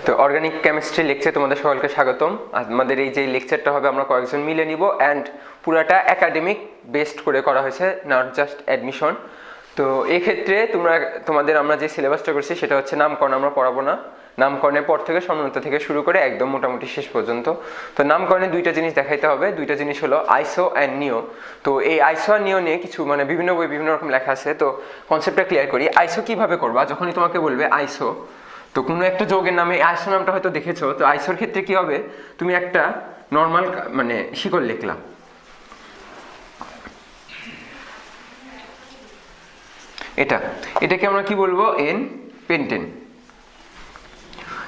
তো organic chemistry lecture তোমাদের সকলকে স্বাগতম। আমাদের এই যে লেকচারটা হবে আমরা কয়েকজন মিলে নিব অ্যান্ড পুরাটা একাডেমিক বেসড করে করা হয়েছে, নট জাস্ট অ্যাডমিশন। তো এক্ষেত্রে আমরা যে সিলেবাসটা করছি সেটা হচ্ছে নামকরণ আমরা পড়াবো না। নামকরণের পর থেকে সমন্বিত থেকে শুরু করে একদম মোটামুটি শেষ পর্যন্ত। তো নামকরণে দুইটা জিনিস দেখাইতে হবে, দুইটা জিনিস হলো আইসো অ্যান্ড নিও। তো এই আইসো আর নিও নিয়ে কিছু বিভিন্ন বই বিভিন্ন রকম লেখা আছে। তো কনসেপ্টটা ক্লিয়ার করি। আইসো কিভাবে করবা, যখনই তোমাকে বলবে আইসো, তো কোনো একটা যৌগের নামে আইসো নামটা হয়তো দেখেছো। তো আইসোর ক্ষেত্রে কি হবে, তুমি একটা নর্মাল শিকড় লিখলা, এটাকে আমরা কি বলবো, এন পেন্টেন।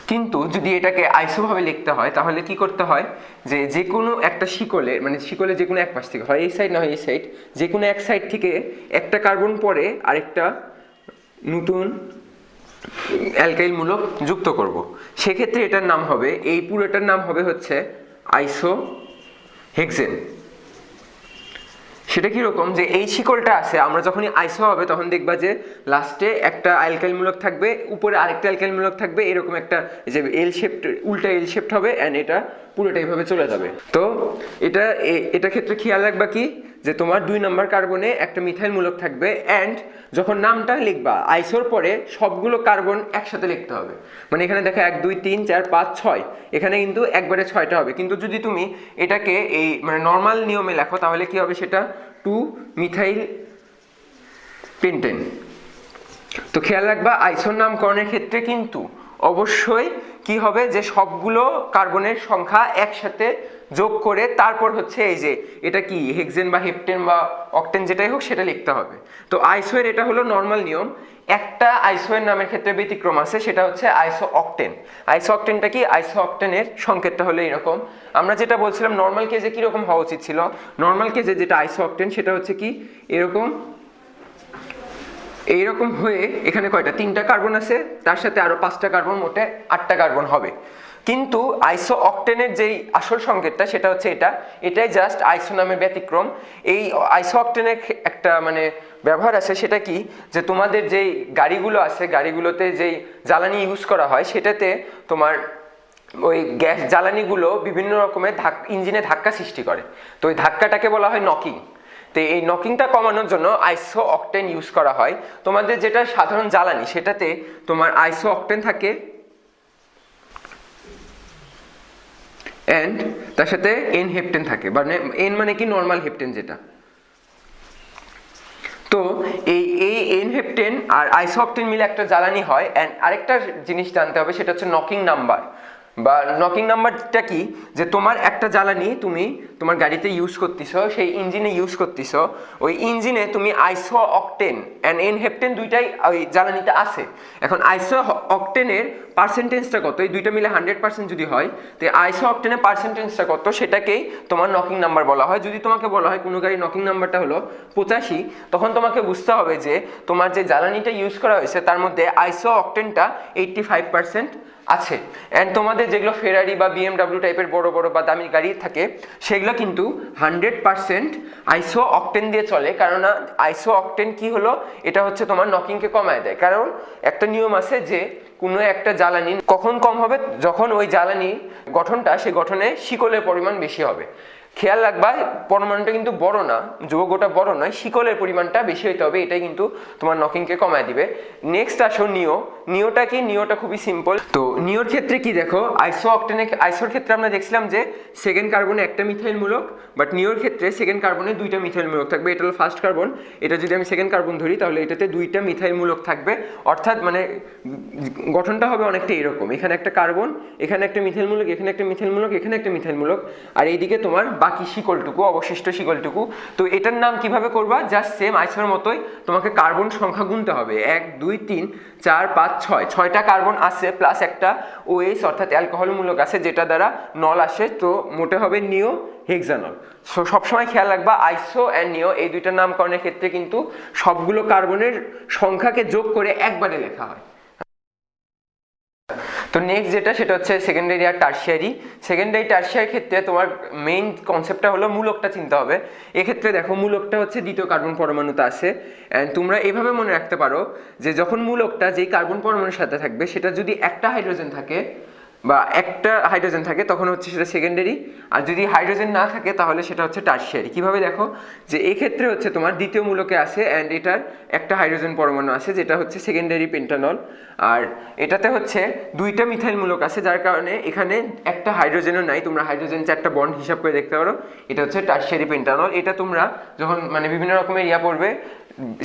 কিন্তু যদি এটাকে আইসোভাবে লিখতে হয় তাহলে কি করতে হয়, যে কোনো একটা শিকলে যে কোনো এক পাশ থেকে, হয় এই সাইড না হয় এই সাইড, যে কোনো এক সাইড থেকে একটা কার্বন পরে আরেকটা নতুন অ্যালকাইল মূলক যুক্ত করব। সেক্ষেত্রে এটার নাম হবে, এই পুরোটার নাম হবে হচ্ছে আইসো হেক্সেন। সেটা কিরকম, যে এই শিকলটা আছে, আমরা যখনই আইসো হবে তখন দেখবা যে লাস্টে একটা অ্যালকাইল মূলক থাকবে, উপরে আরেকটা অ্যালকাইল মূলক থাকবে, এরকম একটা যে এল শেপড, উল্টা এল শেপড হবে অ্যান্ড এটা পুরোটা এইভাবে চলে যাবে। তো এটা ক্ষেত্রে খেয়াল রাখবা কি, যে তোমার 2 নম্বর কার্বনে একটা মিথাইল মূলক থাকবে অ্যান্ড যখন নামটা লিখবা আইসোর পরে সবগুলো কার্বন একসাথে লিখতে হবে। এখানে দেখো 1 2 3 4 5 6, এখানে কিন্তু একবারে 6টা হবে। কিন্তু যদি তুমি এটাকে এই নর্মাল নিয়মে লেখো তাহলে কি হবে, সেটা 2 মিথাইল পেন্টেন। তো খেয়াল রাখবা আইসোর নামকরণের ক্ষেত্রে কিন্তু অবশ্যই কি হবে, যে সবগুলো কার্বনের সংখ্যা একসাথে যোগ করে তারপর হচ্ছে এই যে এটা কি হেক্সেন বা হেপ্টেন বা অক্টেন যেটাই হোক সেটা লিখতে হবে। তো আইসোয়ের এটা হলো নর্মাল নিয়ম। একটা আইসোয়ের নামের ক্ষেত্রে ব্যতিক্রম আছে, সেটা হচ্ছে আইসো অক্টেন। আইসো অক্টেনটা কি, আইসো অক্টেনের সংকেতটা হলো এরকম। আমরা যেটা বলছিলাম নর্মাল কেজে কিরকম হওয়া উচিত ছিল, নর্মাল কেজে যেটা আইসো অক্টেন সেটা হচ্ছে কি এইরকম হয়ে এখানে কয়টা 3টা কার্বন আছে, তার সাথে আরো 5টা কার্বন, মোটে 8টা কার্বন হবে। কিন্তু আইসো অক্টেনের যেই আসল সংকেতটা সেটা হচ্ছে এটাই জাস্ট আইসো নামের ব্যতিক্রম। এই আইসো অক্টেনের একটা ব্যবহার আছে, সেটা কি, যে তোমাদের যেই গাড়িগুলো আছে, গাড়িগুলোতে যেই জ্বালানি ইউজ করা হয় সেটাতে তোমার ওই গ্যাস জ্বালানিগুলো বিভিন্ন রকমের ইঞ্জিনে ধাক্কা সৃষ্টি করে। তো ওই ধাক্কাটাকে বলা হয় নকিং। তো এই নকিংটা কমানোর জন্য আইসো অক্টেন ইউজ করা হয়। তোমাদের যেটা সাধারণ জ্বালানি সেটাতে তোমার আইসো অক্টেন থাকে এন্ড তার সাথে এন হেপ্টেন থাকে, এন কি নর্মাল হেপ্টেন যেটা। তো এই এন হেপ্টেন আর আইসো অক্টেন মিলে একটা জ্বালানি হয়। এন্ড আরেকটা জিনিস জানতে হবে, সেটা হচ্ছে নকিং নাম্বার। বা নকিং নাম্বারটা কি, যে তোমার একটা জ্বালানি তুমি তোমার গাড়িতে ইউজ করতেছো, সেই ইঞ্জিনে ইউজ করতেছো, ওই ইঞ্জিনে তুমি আইসো অক্টেন অ্যান্ড এন হেপ্টেন দুইটাই ওই জ্বালানিটা আছে। এখন আইসো অক্টেনের পার্সেন্টেজটা কত, এই দুইটা মিলে 100% যদি হয়, তো আইসো অক্টেনের পার্সেন্টেজটা কত সেটাকেই তোমার নকিং নাম্বার বলা হয়। যদি তোমাকে বলা হয় কোনো গাড়ির নকিং নাম্বারটা হলো 85, তখন তোমাকে বুঝতে হবে যে তোমার যে জ্বালানিটা ইউজ করা হয়েছে তার মধ্যে আইসো অক্টেনটা 85% আছে। অ্যান্ড তোমাদের যেগুলো ফেরারি বা BMW টাইপের বড় বড় বা দামি গাড়ি থাকে সেগুলো কিন্তু 100% আইসো অক্টেন দিয়ে চলে। কারণ আইসো অক্টেন কি হলো, এটা হচ্ছে তোমার নকিংকে কমায় দেয়। কারণ একটা নিয়ম আছে যে কোনো একটা জ্বালানি কখন কম হবে, যখন ওই জ্বালানি গঠনটা, সেই গঠনে শিকলের পরিমাণ বেশি হবে। খেয়াল রাখবা পরমাণুটা কিন্তু বড় না, যৌগটা বড় নয়, শিকলের পরিমাণটা বেশি হইতে হবে, এটাই কিন্তু তোমার নকিংকে কমায় দিবে। নেক্সট আসো নিওটা কি, নিওটা খুবই সিম্পল। তো নিওর ক্ষেত্রে কি দেখো, আইসোর ক্ষেত্রে আমরা দেখছিলাম যে সেকেন্ড কার্বনে একটা মিথাইল মূলক, বাট নিওর ক্ষেত্রে সেকেন্ড কার্বনে 2টা মিথাইল মূলক থাকবে। এটা হলো ফার্স্ট কার্বন, এটা যদি আমি সেকেন্ড কার্বন ধরি তাহলে এটাতে 2টা মিথাইল মূলক থাকবে। অর্থাৎ গঠনটা হবে অনেকটা এরকম, এখানে একটা কার্বন, এখানে একটা মিথাইল মূলক, এখানে একটা মিথাইল মূলক, এখানে একটা মিথাইল মূলক, আর এইদিকে তোমার বাকি শিকলটুকু, অবশিষ্ট শিকলটুকু। তো এটার নাম কিভাবে করবা, জাস্ট সেম আইসোর মতোই তোমাকে কার্বন সংখ্যা গুনতে হবে। 1 2 3 4 5 6, 6টা কার্বন আছে প্লাস একটা OH অর্থাৎ অ্যালকোহল মূলক আছে, যেটা দ্বারা নল আসে। তো মোটে হবে নিও হেক্সানল। সো সবসময় খেয়াল রাখবা আইসো অ্যান্ড নিও এই দুইটার নামকরণের ক্ষেত্রে কিন্তু সবগুলো কার্বনের সংখ্যাকে যোগ করে একবারে লেখা হয়। তো নেক্সট যেটা, সেটা হচ্ছে সেকেন্ডারি আর টারশিয়ারি। সেকেন্ডারি টারশিয়ারির ক্ষেত্রে তোমার মেইন কনসেপ্টটা হলো মূলকটা চিনতে হবে। এক্ষেত্রে দেখো মূলকটা হচ্ছে 2য় কার্বন পরমাণুতে আছে। অ্যান্ড তোমরা এভাবে মনে রাখতে পারো যে যখন মূলকটা যেই কার্বন পরমাণুর সাথে থাকবে সেটা যদি একটা হাইড্রোজেন থাকে, বা একটা হাইড্রোজেন থাকে তখন হচ্ছে সেটা সেকেন্ডারি, আর যদি হাইড্রোজেন না থাকে তাহলে সেটা হচ্ছে টারশিয়ারি। কিভাবে দেখো, যে এই ক্ষেত্রে হচ্ছে তোমার দ্বিতীয় মূলকে আছে অ্যান্ড এটার একটা হাইড্রোজেন পরমাণু আছে যেটা হচ্ছে সেকেন্ডারি পেন্টানল, আর এটাতে হচ্ছে দুইটা মিথাইল মূলক আছে যার কারণে এখানে একটা হাইড্রোজেনও নাই। তোমরা হাইড্রোজেন চারটা বন্ড হিসাব করে দেখতে পারো, এটা হচ্ছে টারশিয়ারি পেন্টানল। এটা তোমরা যখন মানে বিভিন্ন রকমের পড়বে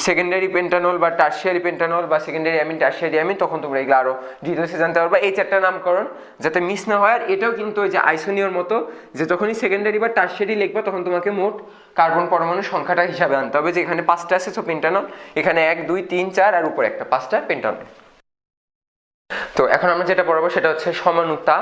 সেকেন্ডারি পেন্টানল বা টারশিয়ারি পেন্টানল বা সেকেন্ডারি অ্যামিন টারশিয়ারি অ্যামিন, তখন তোমরা এগুলো আরো ডিটেলসে জানতে পারবা। এই চারটা নামকরণ যাতে মিস না হয়। আর এটাও কিন্তু ওই যে আইসোনিয়র মতো, যে যখনই সেকেন্ডারি বা টারশিয়ারি লিখবা তখন তোমাকে মোট কার্বন পরমাণুর সংখ্যাটা হিসাবে আনতে হবে, যে এখানে 5টা আছে সো পেন্টানল, এখানে 1 2 3 4 আর উপরে একটা, 5টা পেন্টানল। তো এখন আমরা যেটা পড়াবো সেটা হচ্ছে সমানুতা।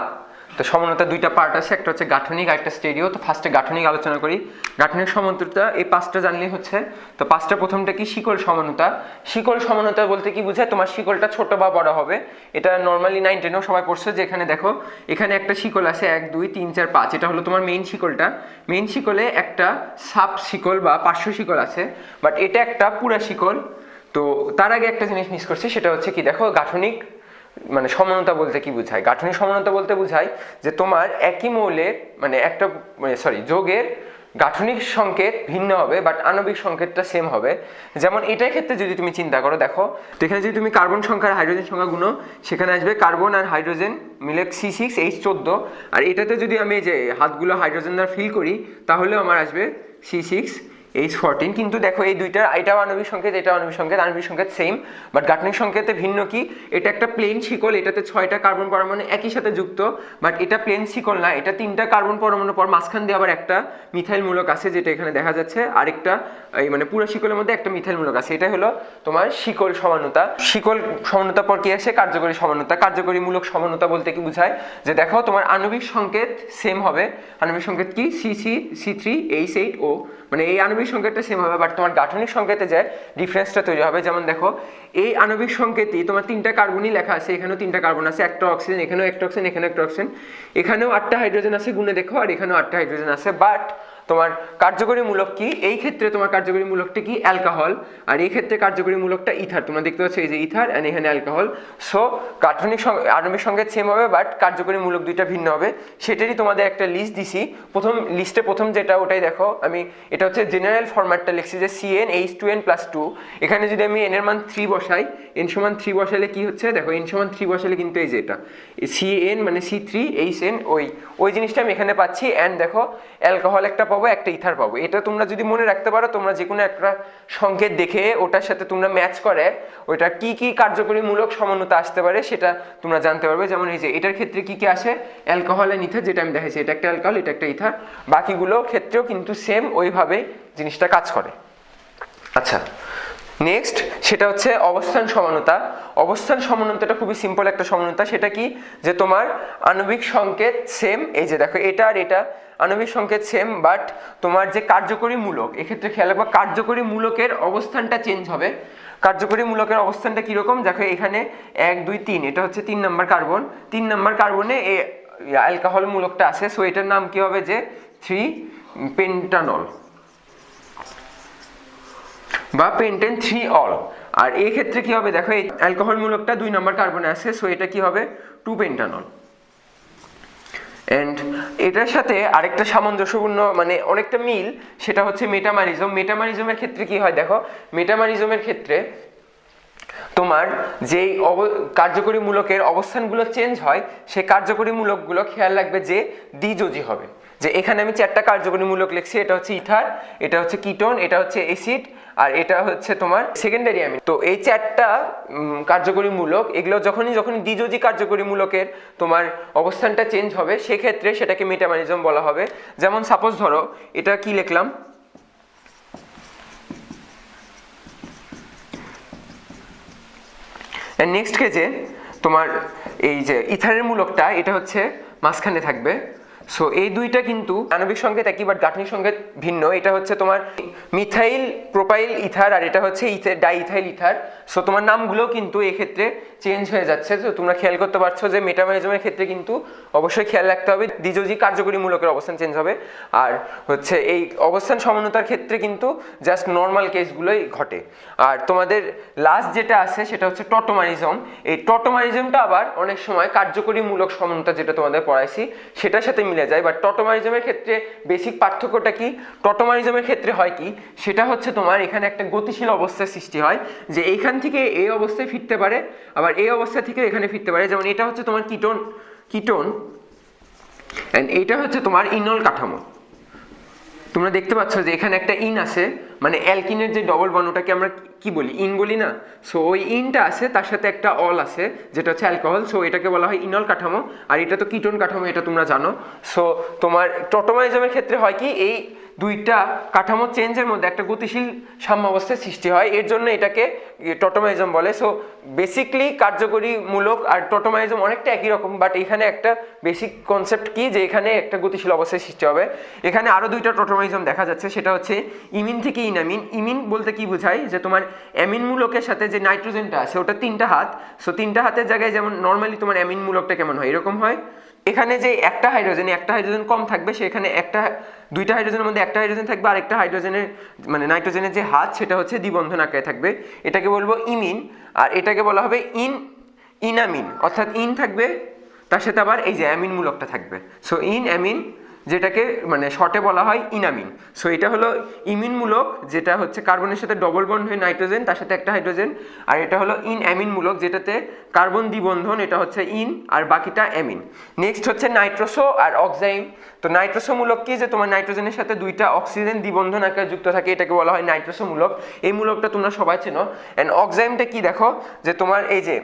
তো সমানুতা দুইটা পার্ট আছে, একটা হচ্ছে গাঠনিক আর একটা স্টেরিও। তো ফার্স্টে গাঠনিক আলোচনা করি। গাঠনিক সমানুতা এই 5টা জানলেই হচ্ছে। তো 5টা প্রথমটা কি, শিকল সমানুতা। শিকল সমানুতা বলতে কি বোঝায়, তোমার শিকলটা ছোট বা বড় হবে। এটা নর্মালি 9 10এও সবাই পড়ছে, যে এখানে দেখো এখানে একটা শিকল আছে 1 2 3 4 5, এটা হলো তোমার মেইন শিকলটা। মেইন শিকলে একটা সাব শিকল বা পার্শ্ব শিকল আছে, বাট এটা একটা পুরা শিকল। তো তার আগে একটা জিনিস মিস করছি, সেটা হচ্ছে কি দেখো, গাঠনিক মানে সমানতা বলতে কি বোঝায়। গাঠনিক সমানতা বলতে বোঝায় যে তোমার একই মৌলের মানে একটা যোগের গাঠনিক সংকেত ভিন্ন হবে বাট আণবিক সংকেতটা সেম হবে। যেমন এটার ক্ষেত্রে যদি তুমি চিন্তা করো, দেখো তো এখানে যদি তুমি কার্বন সংখ্যা আর হাইড্রোজেন সংখ্যা গুণ, সেখানে আসবে কার্বন আর হাইড্রোজেন মিলে C6H14, আর এটাতে যদি আমি যে হাতগুলো হাইড্রোজেন দ্বারা ফিল করি তাহলে আমার আসবে C6H14। কিন্তু দেখো এই দুইটার, এটাও আণবিক সংকেত এটাও আণবিক সংকেত, আণবিক সংকেত সেম বাট গাঠনিক সংকেতে ভিন্ন। কি, এটা একটা প্লেন শিকল, এটাতে 6টা কার্বন পরমাণু একই সাথে যুক্ত, বাট এটা প্লেন শিকল না, এটা 3টা কার্বন পরমাণু পর মাঝখান দিয়ে আবার একটা মিথাইল মূলক আছে যেটা এখানে দেখা যাচ্ছে, আরেকটা এই মানে পুরো শিকলের মধ্যে একটা মিথাইল মূলক আছে। এটা হলো তোমার শিকল সমানুতা। শিকল সমানুতা পর কি আসে, কার্যকরী সমানুতা। কার্যকরী মূলক সমানুতা বলতে কি বোঝায়, যে দেখো তোমার আণবিক সংকেত সেম হবে। আণবিক সংকেত কি, C3H8O, মানে এই আণবিক সংকেতটা সেম হবে বাট তোমার গাঠনিক সংকেতে যায় ডিফারেন্সটা তৈরি হবে। যেমন দেখো এই আণবিক সংকেতই তোমার 3টা কার্বনই লেখা আছে, এখানেও 3টা কার্বন আছে, একটা অক্সিজেন, এখানেও একটা অক্সিজেন, এখানেও একটা অক্সিজেন, এখানেও 8টা হাইড্রোজেন আছে গুণে দেখো, আর এখানেও 8টা হাইড্রোজেন আছে। বাট তোমার কার্যকরী মূলক কি, এই ক্ষেত্রে তোমার কার্যকরী মূলকটা কি, অ্যালকোহল, আর এই ক্ষেত্রে কার্যকরী মূলকটা ইথার। তোমরা দেখতে পাচ্ছ এই যে ইথার এন্ড এখানে অ্যালকোহল। সো গাঠনিক আণবিক সংকেত সেম হবে বাট কার্যকরী মূলক দুইটা ভিন্ন হবে। সেটারই তোমাদের একটা লিস্ট দিছি। প্রথম লিস্টে প্রথম যেটা ওটাই দেখো, আমি এটা হচ্ছে জেনারেল ফরম্যাটটা লিখছি, যে CnH2n+2। এখানে যদি আমি n এর মান 3 বসাই, n সমান 3 বসালে কি হচ্ছে, দেখো n সমান 3 বসালে কিন্তু এই যে এটা Cn মানে C3Hn, ওই জিনিসটা আমি এখানে পাচ্ছি। এন্ড দেখো অ্যালকোহল একটা পাবো, একটা ইথার পাবো। এটা তোমরা যদি মনে রাখতে পারো, তোমরা যে কোনো একটা সংকেত দেখে ওটার সাথে তোমরা ম্যাচ করে ওইটা কি কি কার্যকরী মূলক সমানুতা আসতে পারে সেটা তোমরা জানতে পারবে। যেমন এই যে এটার ক্ষেত্রে কি কি আসে, অ্যালকোহল এন্ড ইথার, যেটা আমি দেখাইছি, এটা একটা অ্যালকোহল এটা একটা ইথার। বাকিগুলো ক্ষেত্রেও কিন্তু সেম ওইভাবে জিনিসটা কাজ করে। আচ্ছা, নেক্সট সেটা হচ্ছে অবস্থান সমানুতা। অবস্থান সমানুতাটা খুবই সিম্পল একটা সমানুতা। সেটা কি, যে তোমার আণবিক সংকেত সেম, এই যে দেখো এটা আর এটা আণবিক সংকেত সেম বাট তোমার যে কার্যকরী মূলক, এক্ষেত্রে খেয়াল রাখবা কার্যকরী মূলকের অবস্থানটা চেঞ্জ হবে। কার্যকরী মূলকের অবস্থানটা কিরকম, দেখো এখানে 1 2 3, এটা হচ্ছে 3 নাম্বার কার্বন, 3 নাম্বার কার্বনে অ্যালকোহল মূলকটা আছে। সো এটার নাম কি হবে, যে 3 পেন্টানল বা পেন্টেন 3 অল। আর এই ক্ষেত্রে কি হবে, দেখো এই অ্যালকোহল মূলকটা 2 নম্বর কার্বনে আছে, সো এটা কি হবে 2 পেন্টানল। এন্ড এটার সাথে আরেকটা সামঞ্জস্যপূর্ণ মানে অনেকটা মিল, সেটা হচ্ছে মেটামারিজম। মেটামারিজমের ক্ষেত্রে কি হয়, দেখো মেটামারিজমের ক্ষেত্রে তোমার যেই কার্যকরী মূলকের অবস্থানগুলো চেঞ্জ হয়, সেই কার্যকরী মূলকগুলো খেয়াল রাখবে যে দ্বিযোজী হবে। যে এখানে আমি 4টা কার্যকরী মূলক লিখছি, এটা হচ্ছে ইথার, এটা হচ্ছে কিটোন, এটা হচ্ছে অ্যাসিড, আর এটা হচ্ছে তোমার সেকেন্ডারি অ্যামিন। তো এই 4টা কার্যকরী মূলক, এগুলো যখনই দ্বিযোজী কার্যকরী মূলকের তোমার অবস্থানটা চেঞ্জ হবে, সেক্ষেত্রে সেটাকে মেটামারিজম বলা হবে। যেমন সাপোজ ধরো এটা কি লিখলাম, নেক্সট কেজে তোমার এই যে ইথারের মূলকটা এটা হচ্ছে মাঝখানে থাকবে। সো এই দুইটা কিন্তু আণবিক সংকেত একই বাট গাঠনিক সংকেত ভিন্ন। এটা হচ্ছে তোমার মিথাইল প্রোপাইল ইথার আর এটা হচ্ছে ডাইইথাইল ইথার। সো তোমার নামগুলো কিন্তু এক্ষেত্রে চেঞ্জ হয়ে যাচ্ছে। তো তোমরা খেয়াল করতে পারছো যে মেটামরিজমের ক্ষেত্রে কিন্তু অবশ্যই খেয়াল রাখতে হবে দ্বিযোজী কার্যকরী মূলকের অবস্থান চেঞ্জ হবে, আর হচ্ছে এই অবস্থান সমানতার ক্ষেত্রে কিন্তু জাস্ট নর্মাল কেসগুলোই ঘটে। আর তোমাদের লাস্ট যেটা আছে সেটা হচ্ছে টটোমারিজম। এই টটোমারিজমটা আবার অনেক সময় কার্যকরী মূলক সমতা যেটা তোমাদের পড়াইছি সেটার সাথে মিলে যায়, বাট টটোমারিজমের ক্ষেত্রে বেসিক পার্থক্যটা কি, টটোমারিজমের ক্ষেত্রে হয় কি সেটা হচ্ছে তোমার এখানে একটা গতিশীল অবস্থার সৃষ্টি হয়, যে এইখান থেকে এই অবস্থায় ফিরতে পারে আবার এই অবস্থা থেকে এখানে ফিরতে পারে। যেমন এটা হচ্ছে তোমার কিটোন এন্ড এইটা হচ্ছে তোমার ইনল কাঠামো। তোমরা দেখতে পাচ্ছ যে এখানে একটা ইন আছে, মানে অ্যালকিনের যে ডবল বন্ড ওটাকে আমরা কি বলি, ইন বলি না। সো ওই ইনটা আছে, তার সাথে একটা অল আছে যেটা হচ্ছে অ্যালকোহল। সো এটাকে বলা হয় ইনল কাঠামো, আর এটা তো কিটোন কাঠামো, এটা তোমরা জানো। সো তোমার টটোমারিজমের ক্ষেত্রে হয় কি, এই দুইটা কাঠামো চেঞ্জের মধ্যে একটা গতিশীল সাম্যাবস্থার সৃষ্টি হয়, এর জন্য এটাকে টটোমারিজম বলে। সো বেসিকলি কার্যকরী মূলক আর টটোমারিজম অনেকটা একই রকম, বাট এখানে একটা বেসিক কনসেপ্ট কি যে এখানে একটা গতিশীল অবস্থার সৃষ্টি হবে। এখানে আরো দুইটা টটোমারিজম দেখা যাচ্ছে, সেটা হচ্ছে ইমিন থেকে ইনামিন। ইমিন বলতে কি বোঝায়, যে তোমার অ্যামিন মূলকের সাথে যে নাইট্রোজেনটা আছে ওটা তিনটা হাত। সো তিনটা হাতের জায়গায় যেমন নর্মালি তোমার অ্যামিন মূলকটা কেমন হয়, এরকম হয়। এখানে যে একটা হাইড্রোজেন কম থাকবে, সেখানে দুইটা হাইড্রোজেনের মধ্যে একটা হাইড্রোজেন থাকবে, আর একটা হাইড্রোজেনের মানে নাইট্রোজেনের যে হাত সেটা হচ্ছে দ্বিবন্ধন আকারে থাকবে। এটাকে বলবো ইমিন, আর এটাকে বলা হবে ইনামিন, অর্থাৎ ইন থাকবে তার সাথে আবার এই যে অ্যামিন মূলকটা থাকবে। সো ইন অ্যামিন, যেটাকে মানে শর্টে বলা হয় ইনামিন। সো এটা হলো ইমিন মূলক, যেটা হচ্ছে কার্বনের সাথে ডবল বন্ড হয়ে নাইট্রোজেন, তার সাথে একটা হাইড্রোজেন। আর এটা হলো ইন অ্যামিন মূলক, যেটাতে কার্বন দ্বিবন্ধন, এটা হচ্ছে ইন আর বাকিটা অ্যামিন। নেক্সট হচ্ছে নাইট্রোসো আর অক্সাইম। তো নাইট্রোসো মূলক কি, যে তোমার নাইট্রোজেনের সাথে দুইটা অক্সিজেন দ্বিবন্ধন আকারে যুক্ত থাকে, এটাকে বলা হয় নাইট্রোসো মূলক। এই মূলকটা তোমরা সবাই চেনো। অ্যান্ড অক্সাইমটা কি দেখো, যে তোমার এই যে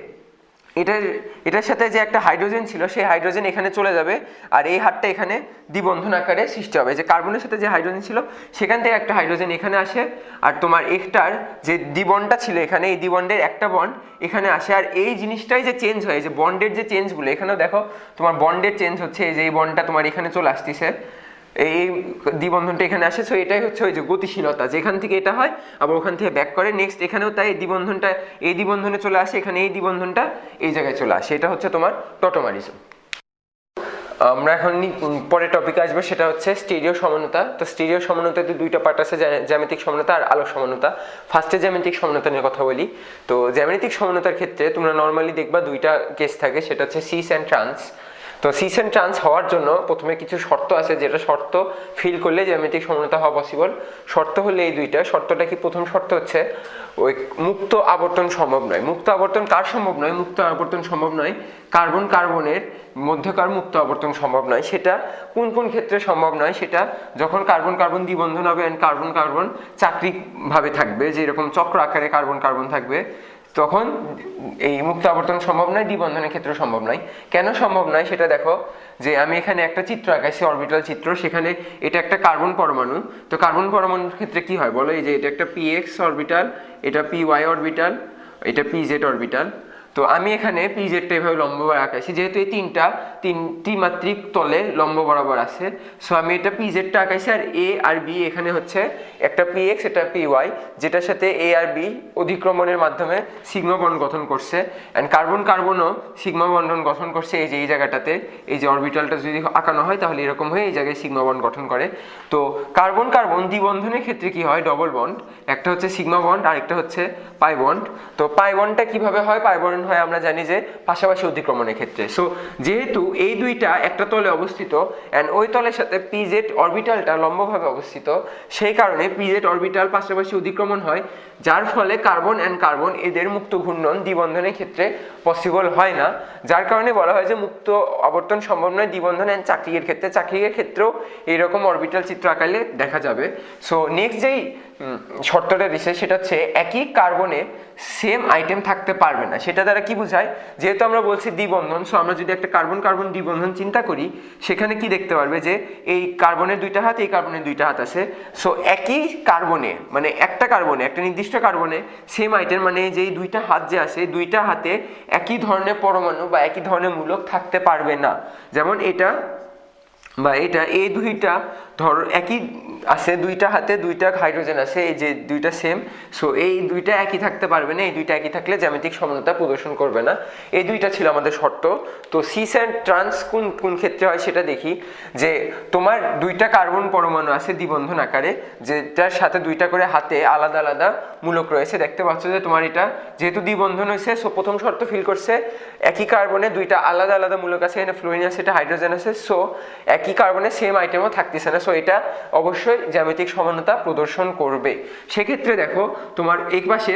এটার সাথে যে একটা হাইড্রোজেন ছিল সেই হাইড্রোজেন এখানে চলে যাবে, আর এই হাতটা এখানে দ্বিবন্ধন আকারে সৃষ্টি হবে। যে কার্বনের সাথে যে হাইড্রোজেন ছিল সেখান থেকে একটা হাইড্রোজেন এখানে আসে, আর তোমার একটার যে দ্বিবন্ডটা ছিল এখানে, এই দ্বিবন্ডের একটা বন্ড এখানে আসে। আর এই জিনিসটাই যে চেঞ্জ হয়, যে বন্ডের যে চেঞ্জগুলো, এখানেও দেখো তোমার বন্ডের চেঞ্জ হচ্ছে, এই যে এই বন্ডটা তোমার এখানে চলে আসতেছে, এই দ্বিবন্ধনটা এখানে আসে। সো এটাই হচ্ছে ওই যে গতিশীলতা, যেখান থেকে এটা হয় আবার ওখান থেকে ব্যাক করে। নেক্সট এখানেও তাই দ্বিবন্ধনটা এই দ্বিবন্ধনে চলে আসে, এখানে এই দ্বিবন্ধনটা এই জায়গায় চলে আসে। এটা হচ্ছে তোমার টটোমারিজম। আমরা এখন পরের টপিকে আসবো, সেটা হচ্ছে স্টিরিও সমানতা। তো স্টিরিও সমানতাতে দুইটা পার্ট আছে, জ্যামিতিক সমানতা আর আলোক সমানতা। ফার্স্টে জ্যামিতিক সমানতা নিয়ে কথা বলি। তো জ্যামিতিক সমানতার ক্ষেত্রে তোমরা নর্মালি দেখবা দুইটা কেস থাকে, সেটা হচ্ছে সিস অ্যান্ড ট্রান্স। তো সিস অ্যান্ড ট্রান্স হওয়ার জন্য প্রথমে কিছু শর্ত আছে, যেটা শর্ত ফিল করলে জ্যামিতিক সমানতা হওয়া পসিবল। শর্ত হলে এই দুইটা। শর্তটা কি, প্রথম শর্ত হচ্ছে ওই মুক্ত আবর্তন সম্ভব নয়। মুক্ত আবর্তন কার সম্ভব নয়? মুক্ত আবর্তন সম্ভব নয় কার্বন কার্বনের মধ্যকার মুক্ত আবর্তন সম্ভব নয়। সেটা কোন কোন ক্ষেত্রে সম্ভব নয়? সেটা যখন কার্বন কার্বন দ্বিবন্ধন হবে এন্ড কার্বন কার্বন চাক্রিক ভাবে থাকবে, যে এরকম চক্র আকারে কার্বন কার্বন থাকবে, তখন এই মুক্ত আবর্তন সম্ভব নয়। দ্বিবন্ধনের ক্ষেত্রে সম্ভব নয়। কেন সম্ভব নয় সেটা দেখো, যে আমি এখানে একটা চিত্র আঁকাইছি, অরবিটাল চিত্র। সেখানে এটা একটা কার্বন পরমাণু। তো কার্বন পরমাণুর ক্ষেত্রে কি হয় বলো, এই যে এটা একটা px অরবিটাল, এটা py অরবিটাল, এটা pz অরবিটাল। তো আমি এখানে pzটা এভাবে লম্ব বরাবর আঁকাইছি, যেহেতু এই তিনটি মাত্রিক তলে লম্ব বরাবর আছে। সো আমি এটা pzটা আঁকাইছি, আর a আর b এখানে হচ্ছে একটা px, এটা py, যেটার সাথে a আর b অধিক্রমণের মাধ্যমে সিগমা বন্ড গঠন করছে। এন্ড কার্বন কার্বনও সিগমা বন্ডন গঠন করছে, এই যে এই জায়গাটাতে। এই যে অরবিটালটা যদি আঁকানো হয় তাহলে এরকম হয়ে এই জায়গায় সিগমা বন্ড গঠন করে। তো কার্বন কার্বন দ্বিবন্ধনের ক্ষেত্রে কি হয়, ডবল বন্ড, একটা হচ্ছে সিগমা বন্ড আর একটা হচ্ছে পাই বন্ড। তো পাই বন্ডটা কিভাবে হয়? পাই বন্ড হয় আমরা জানি যে পাশাপাশি অতিক্রমণের ক্ষেত্রে। সো যেহেতু এই দুইটা একটা তলে অবস্থিত এন্ড ওই তলের সাথে পিজেড অরবিটালটা লম্বভাবে অবস্থিত, সেই কারণে পিজেড অরবিটাল পাশাপাশি অতিক্রমণ হয়, যার ফলে কার্বন এন্ড কার্বন এদের মুক্ত ঘূর্ণন দ্বিবন্ধনের ক্ষেত্রে পসিবল হয় না। যার কারণে বলা হয় যে মুক্ত আবর্তন সম্ভব নয় দ্বিবন্ধন এন্ড চাকরির ক্ষেত্রে। চাকরির ক্ষেত্রেও এইরকম অরবিটাল চিত্র আঁকালে দেখা যাবে। সো নেক্সট যেই শর্তটা দিছে সেটা হচ্ছে একই কার্বনে সেম আইটেম থাকতে পারবে না। সেটা দ্বারা কি বোঝায়, যেহেতু আমরা বলছি দ্বিবন্ধন, সো আমরা যদি একটা কার্বন কার্বন দ্বিবন্ধন চিন্তা করি, সেখানে কি দেখতে পারবে যে এই কার্বনের দুইটা হাত, এই কার্বনের দুইটা হাত আছে। সো একই কার্বনে, মানে একটা কার্বনে, একটা নির্দিষ্ট কার্বনে সেম আইটেম, মানে যেই দুইটা হাত যে আছে, দুইটা হাতে একই ধরনের পরমাণু বা একই ধরনের মূলক থাকতে পারবে না। যেমন এটা বা এটা এই দুইটা ধর একই আছে, দুইটা হাতে দুইটা হাইড্রোজেন আছে, এই যে দুইটা সেম, সো এই দুইটা একই থাকতে পারবে না, এই দুইটা একই থাকলে জ্যামিতিক সমানতা প্রদর্শন করবে না। এই দুইটা ছিল আমাদের শর্ত। তো সিস অ্যান্ড ট্রান্স কোন কোন ক্ষেত্রে হয় সেটা দেখি। যে তোমার দুইটা কার্বন পরমাণু আছে দ্বিবন্ধন আকারে, যেটার সাথে দুইটা করে হাতে আলাদা আলাদা মূলক রয়েছে। দেখতে পাচ্ছ যে তোমার এটা যেহেতু দ্বিবন্ধন হয়েছে, সো প্রথম শর্ত ফিল করছে একই কার্বনে দুইটা আলাদা আলাদা মূলক আছে, এখানে ফ্লোরিন আছে, এটা হাইড্রোজেন আছে, সো একই কার্বনে সেম আইটেমও থাকতেছে না, সো এটা অবশ্যই জ্যামিতিক সমানতা প্রদর্শন করবে। সেক্ষেত্রে দেখো তোমার এক পাশে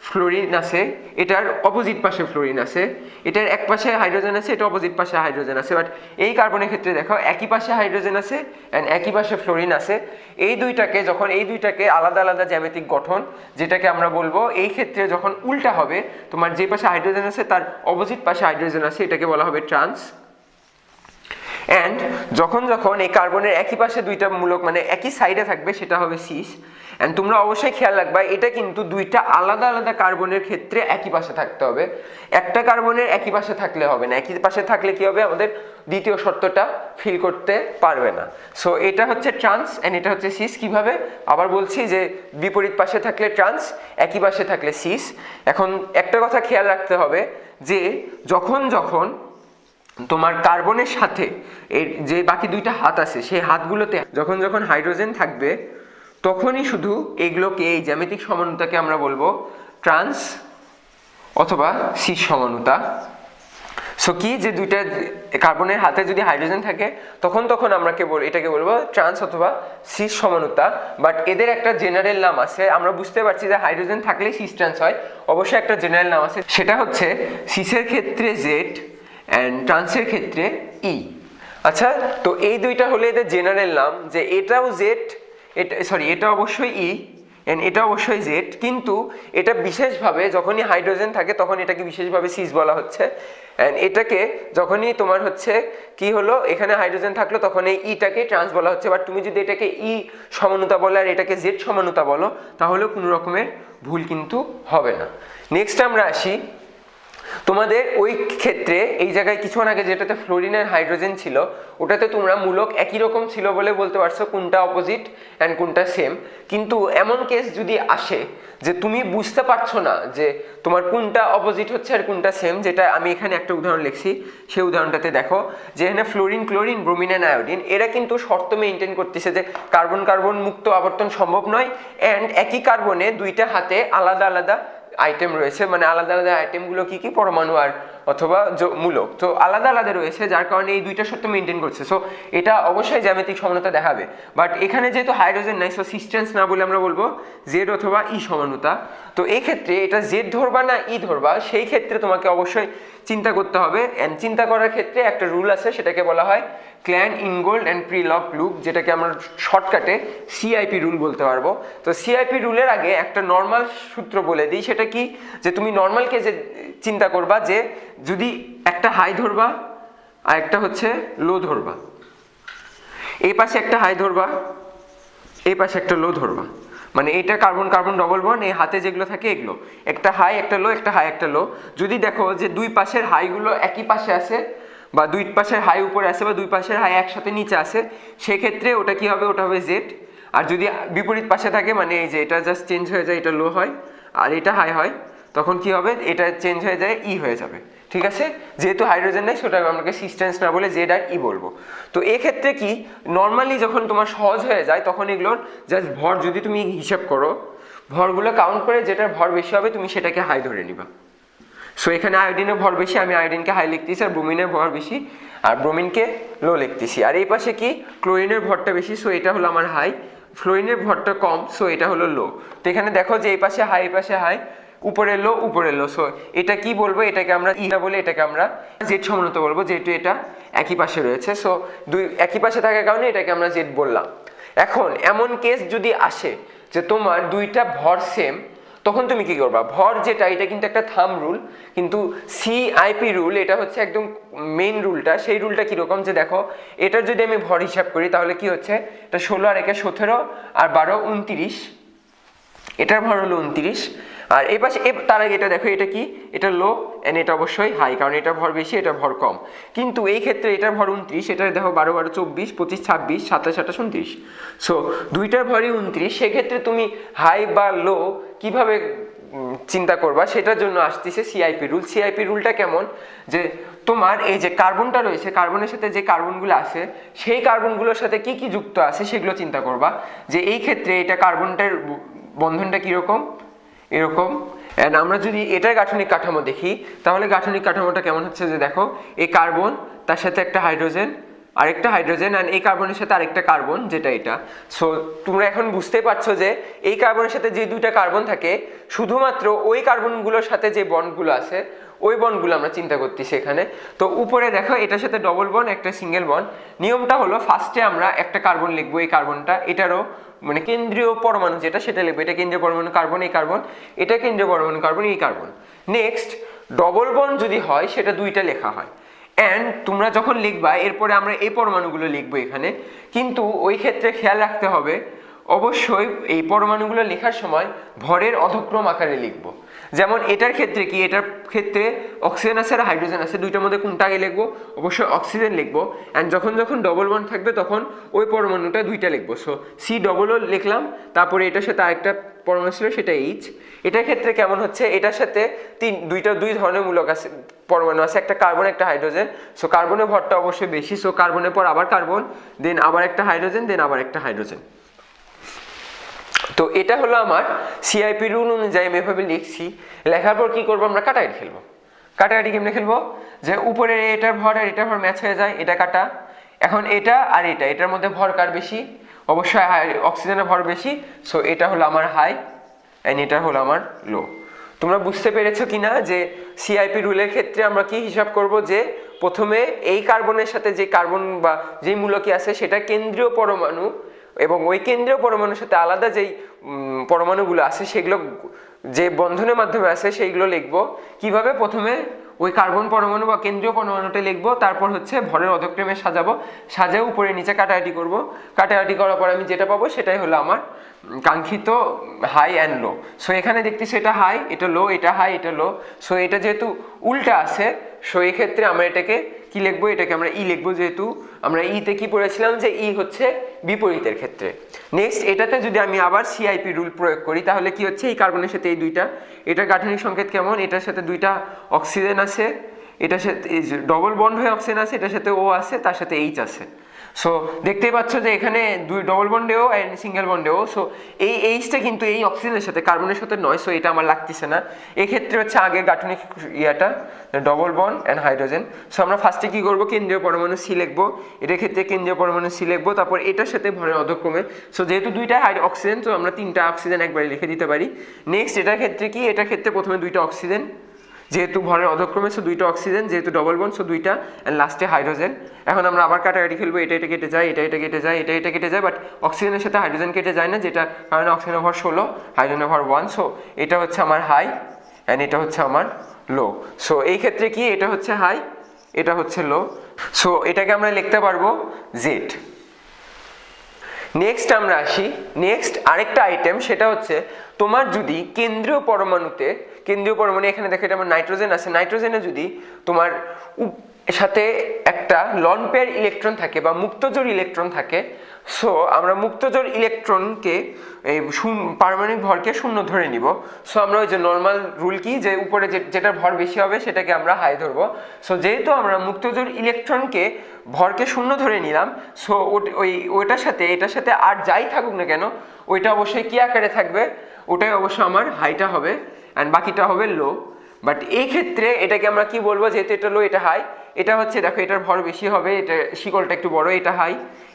ফ্লোরিন আছে, এটার অপোজিট পাশে ফ্লোরিন আছে, এটার এক পাশে হাইড্রোজেন আছে, এটা অপোজিট পাশে হাইড্রোজেন আছে। বাট এই কার্বনের ক্ষেত্রে দেখো একই পাশে হাইড্রোজেন আছে অ্যান্ড একই পাশে ফ্লোরিন আছে। এই দুইটাকে আলাদা আলাদা জ্যামিতিক গঠন, যেটাকে আমরা বলবো এই ক্ষেত্রে যখন উল্টা হবে, তোমার যে পাশে হাইড্রোজেন আছে তার অপোজিট পাশে হাইড্রোজেন আছে, এটাকে বলা হবে ট্রান্স। অ্যান্ড যখন এই কার্বনের একই পাশে দুইটা মূলক মানে একই সাইডে থাকবে, সেটা হবে সিস। অ্যান্ড তোমরা অবশ্যই খেয়াল রাখবা, এটা কিন্তু দুইটা আলাদা আলাদা কার্বনের ক্ষেত্রে একই পাশে থাকতে হবে, একটা কার্বনের একই পাশে থাকলে হবে না। একই পাশে থাকলে কি হবে, আমাদের দ্বিতীয় শর্তটা ফিল করতে পারবে না। সো এটা হচ্ছে ট্রান্স অ্যান্ড এটা হচ্ছে সিস। কিভাবে আবার বলছি, যে বিপরীত পাশে থাকলে ট্রান্স, একই পাশে থাকলে সিস। এখন একটা কথা খেয়াল রাখতে হবে, যে যখন তোমার কার্বনের সাথে এর যে বাকি দুইটা হাত আছে, সেই হাতগুলোতে যখন হাইড্রোজেন থাকবে, তখনই শুধু এইগুলোকে, এই জ্যামিতিক সমানুতাকে আমরা বলবো ট্রান্স অথবা সিস সমানুতা। সো কি, যে দুইটা কার্বনের হাতে যদি হাইড্রোজেন থাকে, তখন আমরা এটাকে বলবো ট্রান্স অথবা সিস সমানুতা। বাট এদের একটা জেনারেল নাম আছে, আমরা বুঝতে পারছি যে হাইড্রোজেন থাকলেই সিস ট্রান্স হয়, অবশ্যই একটা জেনারেল নাম আছে, সেটা হচ্ছে সিসের ক্ষেত্রে জেড অ্যান্ড ট্রান্সের ক্ষেত্রে ই। আচ্ছা, তো এই দুইটা হলে এদের জেনারেল নাম, যে এটাও জেড, এটা অবশ্যই ই এন্ড এটা অবশ্যই জেড, কিন্তু এটা বিশেষভাবে যখনই হাইড্রোজেন থাকে তখন এটাকে বিশেষভাবে সিস বলা হচ্ছে। অ্যান্ড এটাকে যখনই তোমার হচ্ছে কি হলো, এখানে হাইড্রোজেন থাকলো, তখন এই ইটাকে ট্রান্স বলা হচ্ছে। বাট তুমি যদি এটাকে ই সমানুতা বলো আর এটাকে জেড সমানুতা বলো, তাহলেও কোনো রকমের ভুল কিন্তু হবে না। নেক্সট আমরা আসি, তোমাদের ওই ক্ষেত্রে এই জায়গায় কিছুক্ষণ আগে যেটাতে ফ্লোরিন আর হাইড্রোজেন ছিল, ওটাতে তোমরা মূলক একই রকম ছিল বলে বলতে পারছো কোনটা অপোজিট অ্যান্ড কোনটা সেম। কিন্তু এমন কেস যদি আসে যে তুমি বুঝতে পারছো না যে তোমার কোনটা অপোজিট হচ্ছে আর কোনটা সেম, যেটা আমি এখানে একটা উদাহরণ লিখছি, সেই উদাহরণটাতে দেখো যে এখানে fluorine, chlorine, bromine and iodine, এরা কিন্তু শর্ত মেনটেন করতেছে যে কার্বন কার্বন মুক্ত আবর্তন সম্ভব নয়, অ্যান্ড একই কার্বনে দুইটা হাতে আলাদা আলাদা আইটেম রয়েছে। মানে আলাদা আলাদা আইটেমগুলো কি কি, পরমাণু আর অথবা মূলক, তো আলাদা আলাদা রয়েছে, যার কারণে এই দুইটা শর্ত মেনটেন করছে। সো এটা অবশ্যই জ্যামিতিক সমানুতা দেখাবে। বাট এখানে যেহেতু হাইড্রোজেন নাই, সো সিস্টেন্স না বলে আমরা বলবো জেড অথবা ই সমানুতা। তো এই ক্ষেত্রে এটা জেড ধরবা না ই ধরবা, সেই ক্ষেত্রে তোমাকে অবশ্যই চিন্তা করতে হবে। অ্যান্ড চিন্তা করার ক্ষেত্রে একটা রুল আছে, সেটাকে বলা হয় ক্ল্যান ইনগোল্ড অ্যান্ড প্রিলক লুপ, যেটাকে আমরা শর্টকাটে সিআইপি রুল বলতে পারবো। তো সিআইপি রুলের আগে একটা নর্মাল সূত্র বলে দিই, সেটা কি, যে তুমি নর্মাল কেসে চিন্তা করবা, যে যদি একটা হাই ধরবা আর একটা হচ্ছে লো ধরবা, এই পাশে একটা হাই ধরবা, এই পাশে একটা লো ধরবা, মানে এটা কার্বন কার্বন ডবল বন্ড, এই হাতে যেগুলো থাকে এগুলো একটা হাই একটা লো, একটা হাই একটা লো। যদি দেখো যে দুই পাশের হাইগুলো একই পাশে আছে, বা দুই পাশের হাই উপরে আছে, বা দুই পাশের হাই একসাথে নিচে আছে, সেক্ষেত্রে ওটা কি হবে, ওটা হবে জেড। আর যদি বিপরীত পাশে থাকে, মানে এই যে এটা জাস্ট চেঞ্জ হয়ে যায়, এটা লো হয় আর এটা হাই হয়, তখন কি হবে, এটা চেঞ্জ হয়ে যায় ই হয়ে যাবে। ঠিক আছে, যেহেতু হাইড্রোজেন নেই, সেটা আমাকে সিস্টেন্স না বলে জেড আর ই বলবো। তো এক্ষেত্রে কি, নর্মালি যখন তোমার সহজ হয়ে যায়, তখন এগুলোর জাস্ট ভর যদি তুমি হিসাব করো, ভরগুলো কাউন্ট করে যেটার ভর বেশি হবে তুমি সেটাকে হাই ধরে নিবা। সো এখানে আয়োডিনের ভর বেশি, আমি আয়োডিনকে হাই লিখতেছি, আর ব্রোমিনের ভর বেশি আর ব্রোমিনকে লো লিখতেছি। আর এই পাশে কি, ক্লোরিনের ভরটা বেশি, সো এটা হলো আমার হাই, ফ্লোরিনের ভরটা কম, সো এটা হলো লো। তো এখানে দেখো যে এই পাশে হাই, এই পাশে হাই, উপরে লো উপরে লো, সো এটা কি বলবো, এটাকে আমরা ই না বলে এটাকে আমরা জেড সমানুতা বলবো, যেহেতু এটা একই পাশে রয়েছে। সো দুই একই পাশে থাকার কারণে এটাকে আমরা জেড বললাম। এখন এমন কেস যদি আসে যে তোমার দুইটা ভর সেম, তখন তুমি কি করবা, ভর যেটা, এটা কিন্তু একটা থাম্ব রুল, কিন্তু সিআইপি রুল এটা হচ্ছে একদম মেইন রুলটা। সেই রুলটা কিরকম, যে দেখো এটার যদি আমি ভর হিসাব করি, তাহলে কি হচ্ছে, এটা 16 আর 1 17 আর 12 29, এটার ভর হলো 29। আর এই পাশে তার আগে এটা দেখো, এটা কি, এটা লো, এন্ড এটা অবশ্যই হাই, কারণ এটা ভর বেশি, এটা ভর কম। কিন্তু এই ক্ষেত্রে এটার ভর 29, এটা দেখো 12 12 24 25 26 27 28 29, সো দুইটার ভরই 29। সেক্ষেত্রে তুমি হাই বা লো কিভাবে চিন্তা করবা, সেটার জন্য আসতেছে সিআইপি রুল। সিআইপি রুলটা কেমন, যে তোমার এই যে কার্বনটা রয়েছে, কার্বনের সাথে যে কার্বনগুলো আছে সেই কার্বনগুলোর সাথে কি কি যুক্ত আছে সেগুলো চিন্তা করবা। যে এই ক্ষেত্রে এটা কার্বনটার বন্ধনটা কিরকম, এরকম। এন্ড আমরা যদি এটার গাঠনিক কাঠামো দেখি, তাহলে গাঠনিক কাঠামোটা কেমন হচ্ছে, যে দেখো এই কার্বন, তার সাথে একটা হাইড্রোজেন, আরেকটা হাইড্রোজেন, অ্যান্ড এই কার্বনের সাথে আরেকটা কার্বন, যেটা এটা। সো তোমরা এখন বুঝতে পারছো যে এই কার্বনের সাথে যে দুইটা কার্বন থাকে, শুধুমাত্র ওই কার্বনগুলোর সাথে যে বন্ডগুলো আছে ওই বন্ডগুলো আমরা চিন্তা করতেছি এখানে। তো উপরে দেখো এটার সাথে ডবল বন্ড, একটা সিঙ্গেল বন্ড। নিয়মটা হলো ফার্স্টে আমরা একটা কার্বন লিখবো, এই কার্বনটা, এটারও মানে কেন্দ্রীয় পরমাণু যেটা সেটা লিখবো, এটা কেন্দ্রীয় পরমাণু কার্বন, এই কার্বন, এটা কেন্দ্রীয় পরমাণু কার্বন, এই কার্বন। নেক্সট ডবল বন্ড যদি হয় সেটা দুইটা লেখা হয়। অ্যান্ড তোমরা যখন লিখবা এরপরে আমরা এই পরমাণুগুলো লিখবো এখানে, কিন্তু ওই ক্ষেত্রে খেয়াল রাখতে হবে অবশ্যই এই পরমাণুগুলো লেখার সময় ভরের অধক্রম আকারে লিখবো। যেমন এটার ক্ষেত্রে কি, এটার ক্ষেত্রে অক্সিজেন আছে আর হাইড্রোজেন আছে, দুইটার মধ্যে কোনটা আগে লিখবো, অবশ্যই অক্সিজেন লিখবো। অ্যান্ড যখন যখন ডবল বন্ড থাকবে তখন ওই পরমাণুটা দুইটা লিখবো। সো সি ডবলও লিখলাম, তারপরে এটার সাথে আরেকটা পরমাণু ছিল সেটা এইচ। এটার ক্ষেত্রে কেমন হচ্ছে, এটার সাথে দুই ধরনের মূলক আছে, পরমাণু আছে, একটা কার্বন একটা হাইড্রোজেন। সো কার্বনের ভরটা অবশ্যই বেশি, সো কার্বনের পর আবার কার্বন, দেন আবার একটা হাইড্রোজেন, দেন আবার একটা হাইড্রোজেন। তো এটা হলো আমার সিআইপি রুল অনুযায়ী আমি এভাবে লিখছি। লেখার পর কি করবো, আমরা কাটাকাটি খেলবো। কাটাকাটি কেমনে খেলবো, যে উপরে এটার ভর আর এটার ভর ম্যাচ হয়ে যায়, এটা কাটা। এখন এটা আর এটার মধ্যে ভর কার বেশি, অবশ্যই অক্সিজেনের ভর বেশি, সো এটা হলো আমার হাই অ্যান্ড এটা হলো আমার লো। তোমরা বুঝতে পেরেছো কিনা যে সিআইপি রুলের ক্ষেত্রে আমরা কি হিসাব করব, যে প্রথমে এই কার্বনের সাথে যে কার্বন বা যেই মূলকই আছে সেটা কেন্দ্রীয় পরমাণু, এবং ওই কেন্দ্রীয় পরমাণুর সাথে আলাদা যেই পরমাণুগুলো আছে সেগুলো যে বন্ধনের মাধ্যমে আছে সেইগুলো লিখবো। কিভাবে, প্রথমে ওই কার্বন পরমাণু বা কেন্দ্রীয় পরমাণুটা লিখবো, তারপর হচ্ছে ভরের অধক্রমে সাজাবো, সাজিয়ে উপরে নিচে কাটাকাটি করব। কাটাকাটি করার পর আমি যেটা পাবো সেটাই হলো আমার কাঙ্ক্ষিত হাই অ্যান্ড লো। সো এখানে দেখতেছি এটা হাই, এটা লো, এটা হাই, এটা লো। সো এটা যেহেতু উল্টা আছে, সো এই ক্ষেত্রে আমরা এটাকে কি লিখবো, এটাকে আমরা ই লিখবো, যেহেতু আমরা ইতে কি পড়েছিলাম যে ই হচ্ছে বিপরীতের ক্ষেত্রে। নেক্সট এটাতে যদি আমি আবার সিআইপি রুল প্রয়োগ করি, তাহলে কি হচ্ছে, এই কার্বনের সাথে এই দুইটা, এটার গাঠনিক সংকেত কেমন, এটার সাথে দুইটা অক্সিজেন আছে, এটার সাথে ডবল বন্ড হয়ে অক্সিজেন আছে, এটার সাথে ও আছে, তার সাথে এইচ আছে। সো দেখতেই পাচ্ছ যে এখানে দুই ডবল বন্ডেও অ্যান্ড সিঙ্গেল বন্ডেও। সো এই এইচটা কিন্তু এই অক্সিজেনের সাথে, কার্বনের সাথে নয়, সো এটা আমার লাগতেছে না। এক্ষেত্রে হচ্ছে আগের গাঠনিক ইয়াটা double bond and hydrogen. So আমরা ফার্স্টে কি করবো, কেন্দ্রীয় পরমাণু সি লিখবো, এটার ক্ষেত্রে কেন্দ্রীয় পরমাণু সি লিখবো, তারপর এটার সাথে ভরের অধক্রমে। সো যেহেতু দুইটা অক্সিজেন, তো আমরা তিনটা অক্সিজেন একবারে লিখে দিতে পারি। নেক্সট এটার ক্ষেত্রে কি, এটার ক্ষেত্রে প্রথমে দুইটা অক্সিজেন, যেহেতু ভরের অধক্রমে, সো দুইটা অক্সিজেন, যেহেতু ডবল বন্ড, সো দুইটা, অ্যান্ড লাস্টে হাইড্রোজেন। এখন আমরা আবার কাটাকাটি খেলবো, এটা কেটে যায়, এটা কেটে যায়, এটা কেটে যায়, বাট অক্সিজেনের সাথে হাইড্রোজেন কেটে যায় না, যেটা কারণে অক্সিজেনের ভর 16, হাইড্রোজেনের ভর 1। সো এটা হচ্ছে আমার হাই অ্যান্ড এটা হচ্ছে আমার লো। সো এই ক্ষেত্রে কি, এটা হচ্ছে হাই, এটা হচ্ছে লো। সো এটাকে আমরা লিখতে পারবো জেড। নেক্সট আমরা আসি, নেক্সট আরেকটা আইটেম, সেটা হচ্ছে তোমার যদি কেন্দ্রীয় পরমাণুতে, কেন্দ্রীয় পরমাণু এখানে দেখো এটা আমার নাইট্রোজেন আছে, নাইট্রোজেনে যদি তোমার সাথে একটা লন পেয়ার ইলেকট্রন থাকে বা মুক্তজোড় ইলেকট্রন থাকে, সো আমরা মুক্তজোড় ইলেকট্রনকে এই পারমাণবিক ভরকে শূন্য ধরে নিব। সো আমরা ওই যে নর্মাল রুল কি, যে উপরে যেটার ভর বেশি হবে সেটাকে আমরা হাই ধরবো। সো যেহেতু আমরা মুক্তজোড় ইলেকট্রনকে ভরকে শূন্য ধরে নিলাম, সো ওইটার সাথে এটার সাথে আর যাই থাকুক না কেন, ওইটা অবশ্যই কি আকারে থাকবে, ওটাই অবশ্যই আমার হাইটা হবে অ্যান্ড বাকিটা হবে লো। বাট এই ক্ষেত্রে এটাকে আমরা কি বলবো, যেহেতু এটা লো এটা হাই, এটা হচ্ছে দেখো এটার ভর বেশি হবে, এটা শিকলটা একটু বড়, এটা হাই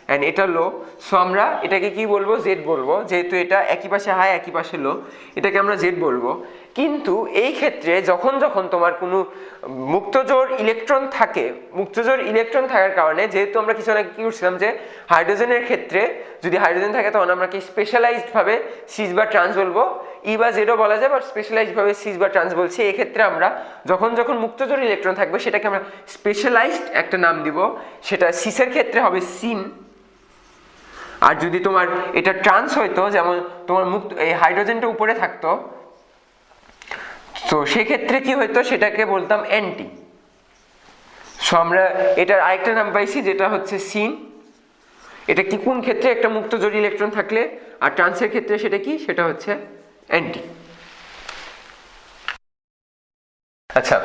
অ্যান্ড এটা লো। সো আমরা এটাকে কি বলবো, জেড বলবো, যেহেতু এটা একই পাশে হাই একই পাশে লো, এটাকে আমরা জেড বলবো। কিন্তু এই ক্ষেত্রে যখন যখন তোমার কোনো মুক্তজোড় ইলেকট্রন থাকে, মুক্তজোড় ইলেকট্রন থাকার কারণে, যেহেতু আমরা কিছু আগে কি করছিলাম যে হাইড্রোজেনের ক্ষেত্রে যদি হাইড্রোজেন থাকে তখন আমরা কি স্পেশালাইজড ভাবে সিস বা ট্রান্স বলবো, ই বা জেডও বলা যায়, বাট স্পেশালাইজড ভাবে সিস বা ট্রান্স বলছি। এক্ষেত্রে আমরা যখন যখন মুক্তজোড় ইলেকট্রন থাকবে সেটাকে আমরা স্পেশালাইজড একটা নাম দিব, সেটা সিসের ক্ষেত্রে হবে সিন। আর যদি তোমার এটা ট্রান্স হইতো, যেমন তোমার মুক্ত এই হাইড্রোজেনটা উপরে থাকতো, তো সেক্ষেত্রে কি হইতো, সেটাকে বলতাম অ্যান্টি। সো আমরা এটার আরেকটা নাম পাইছি যেটা হচ্ছে সিন। এটা কি কোন ক্ষেত্রে, একটা মুক্ত জোড় ইলেকট্রন থাকলে, আর ট্রান্সের ক্ষেত্রে সেটা কি, সেটা হচ্ছে অ্যান্টি। আচ্ছা,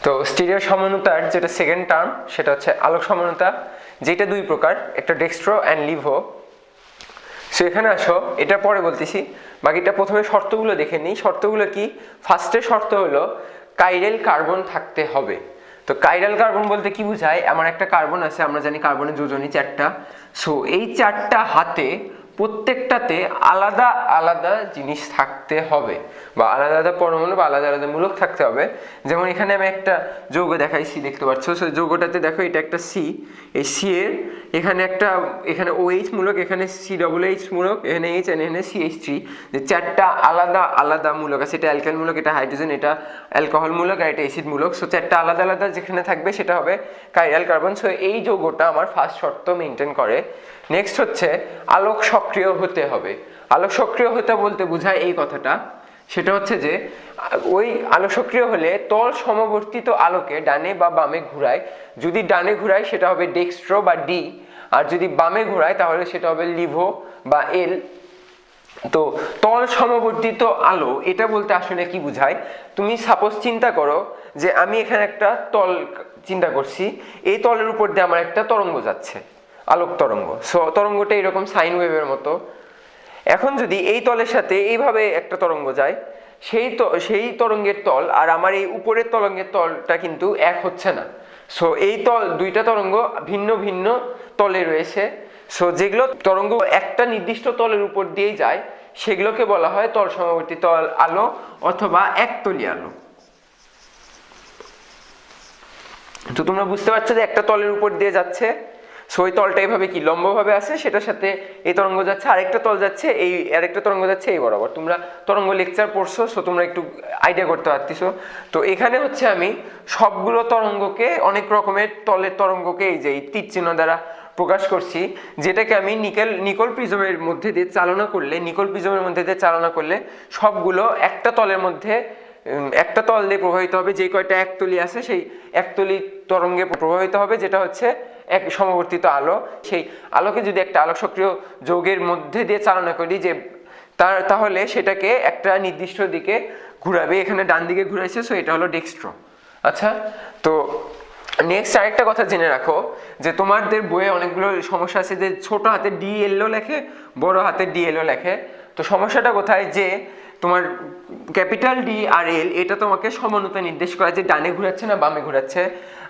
তো স্টিরিও সমানুতার যেটা সেকেন্ড টার্ম সেটা হচ্ছে আলোক সমানুতা, যেটা দুই প্রকার, একটা ডেক্সট্রো অ্যান্ড লিভো। সো এখানে আসো, এটা পরে বলতেছি, বাকিটা প্রথমে শর্তগুলো দেখে নিই। শর্তগুলো কি, ফার্স্টের শর্ত হলো কাইরাল কার্বন থাকতে হবে। তো কাইরাল কার্বন বলতে কি বোঝায়, আমার একটা কার্বন আছে, আমরা জানি কার্বনের যোজনী 4টা। সো এই 4টা হাতে প্রত্যেকটাতে আলাদা আলাদা জিনিস থাকতে হবে, বা আলাদা আলাদা পরমাণু বা আলাদা আলাদা মূলক থাকতে হবে। যেমন এখানে আমি একটা যৌগ দেখাইছি, দেখতে পাচ্ছ। সো যৌগটাতে দেখো, এটা একটা সি, এই সি এর এখানে একটা, এখানে OH মূলক, এখানে COOH মূলক, এখানে H, এখানে CH3, যে 4টা আলাদা আলাদা মূলক আছে। এটা অ্যালকাইল মূলক, এটা হাইড্রোজেন, এটা অ্যালকোহল মূলক, আর এটা অ্যাসিড মূলক। সো 4টা আলাদা আলাদা যেখানে থাকবে সেটা হবে কাইরাল কার্বন। সো এই যৌগটা আমার ফার্স্ট শর্ত মেনটেন করে। নেক্সট হচ্ছে আলোক সক্রিয় হতে হবে। আলোক সক্রিয় হতে বলতে বোঝায় এই কথাটা, সেটা হচ্ছে যে ওই আলোক সক্রিয় হলে তল সমবর্তিত আলোকে ডানে বা বামে ঘুরায়। যদি ডানে ঘুরায় সেটা হবে ডেক্সট্রো বা ডি, আর যদি বামে ঘোরায় তাহলে সেটা হবে লিভো বা এল। তো তল সমবর্তিত আলো এটা বলতে আসলে কি বোঝায়, তুমি সাপোজ চিন্তা করো যে আমি এখানে একটা তল চিন্তা করছি, এই তলের উপর দিয়ে আমার একটা তরঙ্গ যাচ্ছে, আলোক তরঙ্গ। সো তরঙ্গটা এরকম সাইন ওয়েভের মতো। এখন যদি এই তলের সাথে এইভাবে একটা তরঙ্গ যায়, সেই তরঙ্গের তল আর আমার এই উপরের তরঙ্গের তলটা কিন্তু এক হচ্ছে না। সো এই দুইটা তরঙ্গ ভিন্ন ভিন্ন তলে রয়েছে। সো যেগুলো তরঙ্গ একটা নির্দিষ্ট তলের উপর দিয়েই যায় সেগুলোকে বলা হয় তল সমবর্তী তল আলো অথবা একতলী আলো। তো তোমরা বুঝতে পারছো যে একটা তলের উপর দিয়ে যাচ্ছে, সো ওই তলটা এইভাবে কি লম্বভাবে আছে, সেটার সাথে এই তরঙ্গ যাচ্ছে, আরেকটা তল যাচ্ছে, এই আরেকটা তরঙ্গ যাচ্ছে এই বরাবর। তোমরা তরঙ্গ লেকচার পড়ছো, সো তোমরা একটু আইডিয়া করতে পারতেছো। তো এখানে হচ্ছে আমি সবগুলো তরঙ্গকে, অনেক রকমের তলের তরঙ্গকে এই যে এই তীর চিহ্ন দ্বারা প্রকাশ করছি, যেটাকে আমি নিকল প্রিজমের মধ্যে দিয়ে চালনা করলে সবগুলো একটা তলের মধ্যে, একটা তল দিয়ে প্রবাহিত হবে। যে কয়টা একতলী আছে সেই একতলী তরঙ্গে প্রবাহিত হবে, যেটা হচ্ছে এক সমবর্তিত আলো। সেই আলোকে যদি একটা আলোক সক্রিয় যৌগের মধ্যে দিয়ে চালনা করি, যে তাহলে সেটাকে একটা নির্দিষ্ট দিকে ঘুরাবে। এখানে ডান দিকে ঘুরাইছে, সো এটা হলো ডেক্সট্রো। আচ্ছা, তো নেক্সট আরেকটা কথা জেনে রাখো, যে তোমাদের বইয়ে অনেকগুলো সমস্যা আছে যে ছোট হাতে DLও লেখে, বড় হাতে DLও লেখে। তো সমস্যাটা কোথায়, যে তোমার ক্যাপিটাল ডি আর এল এটা তোমাকে সমানুতা নির্দেশ করে, যে ডানে ঘুরাচ্ছে না বামে ঘুরাচ্ছে।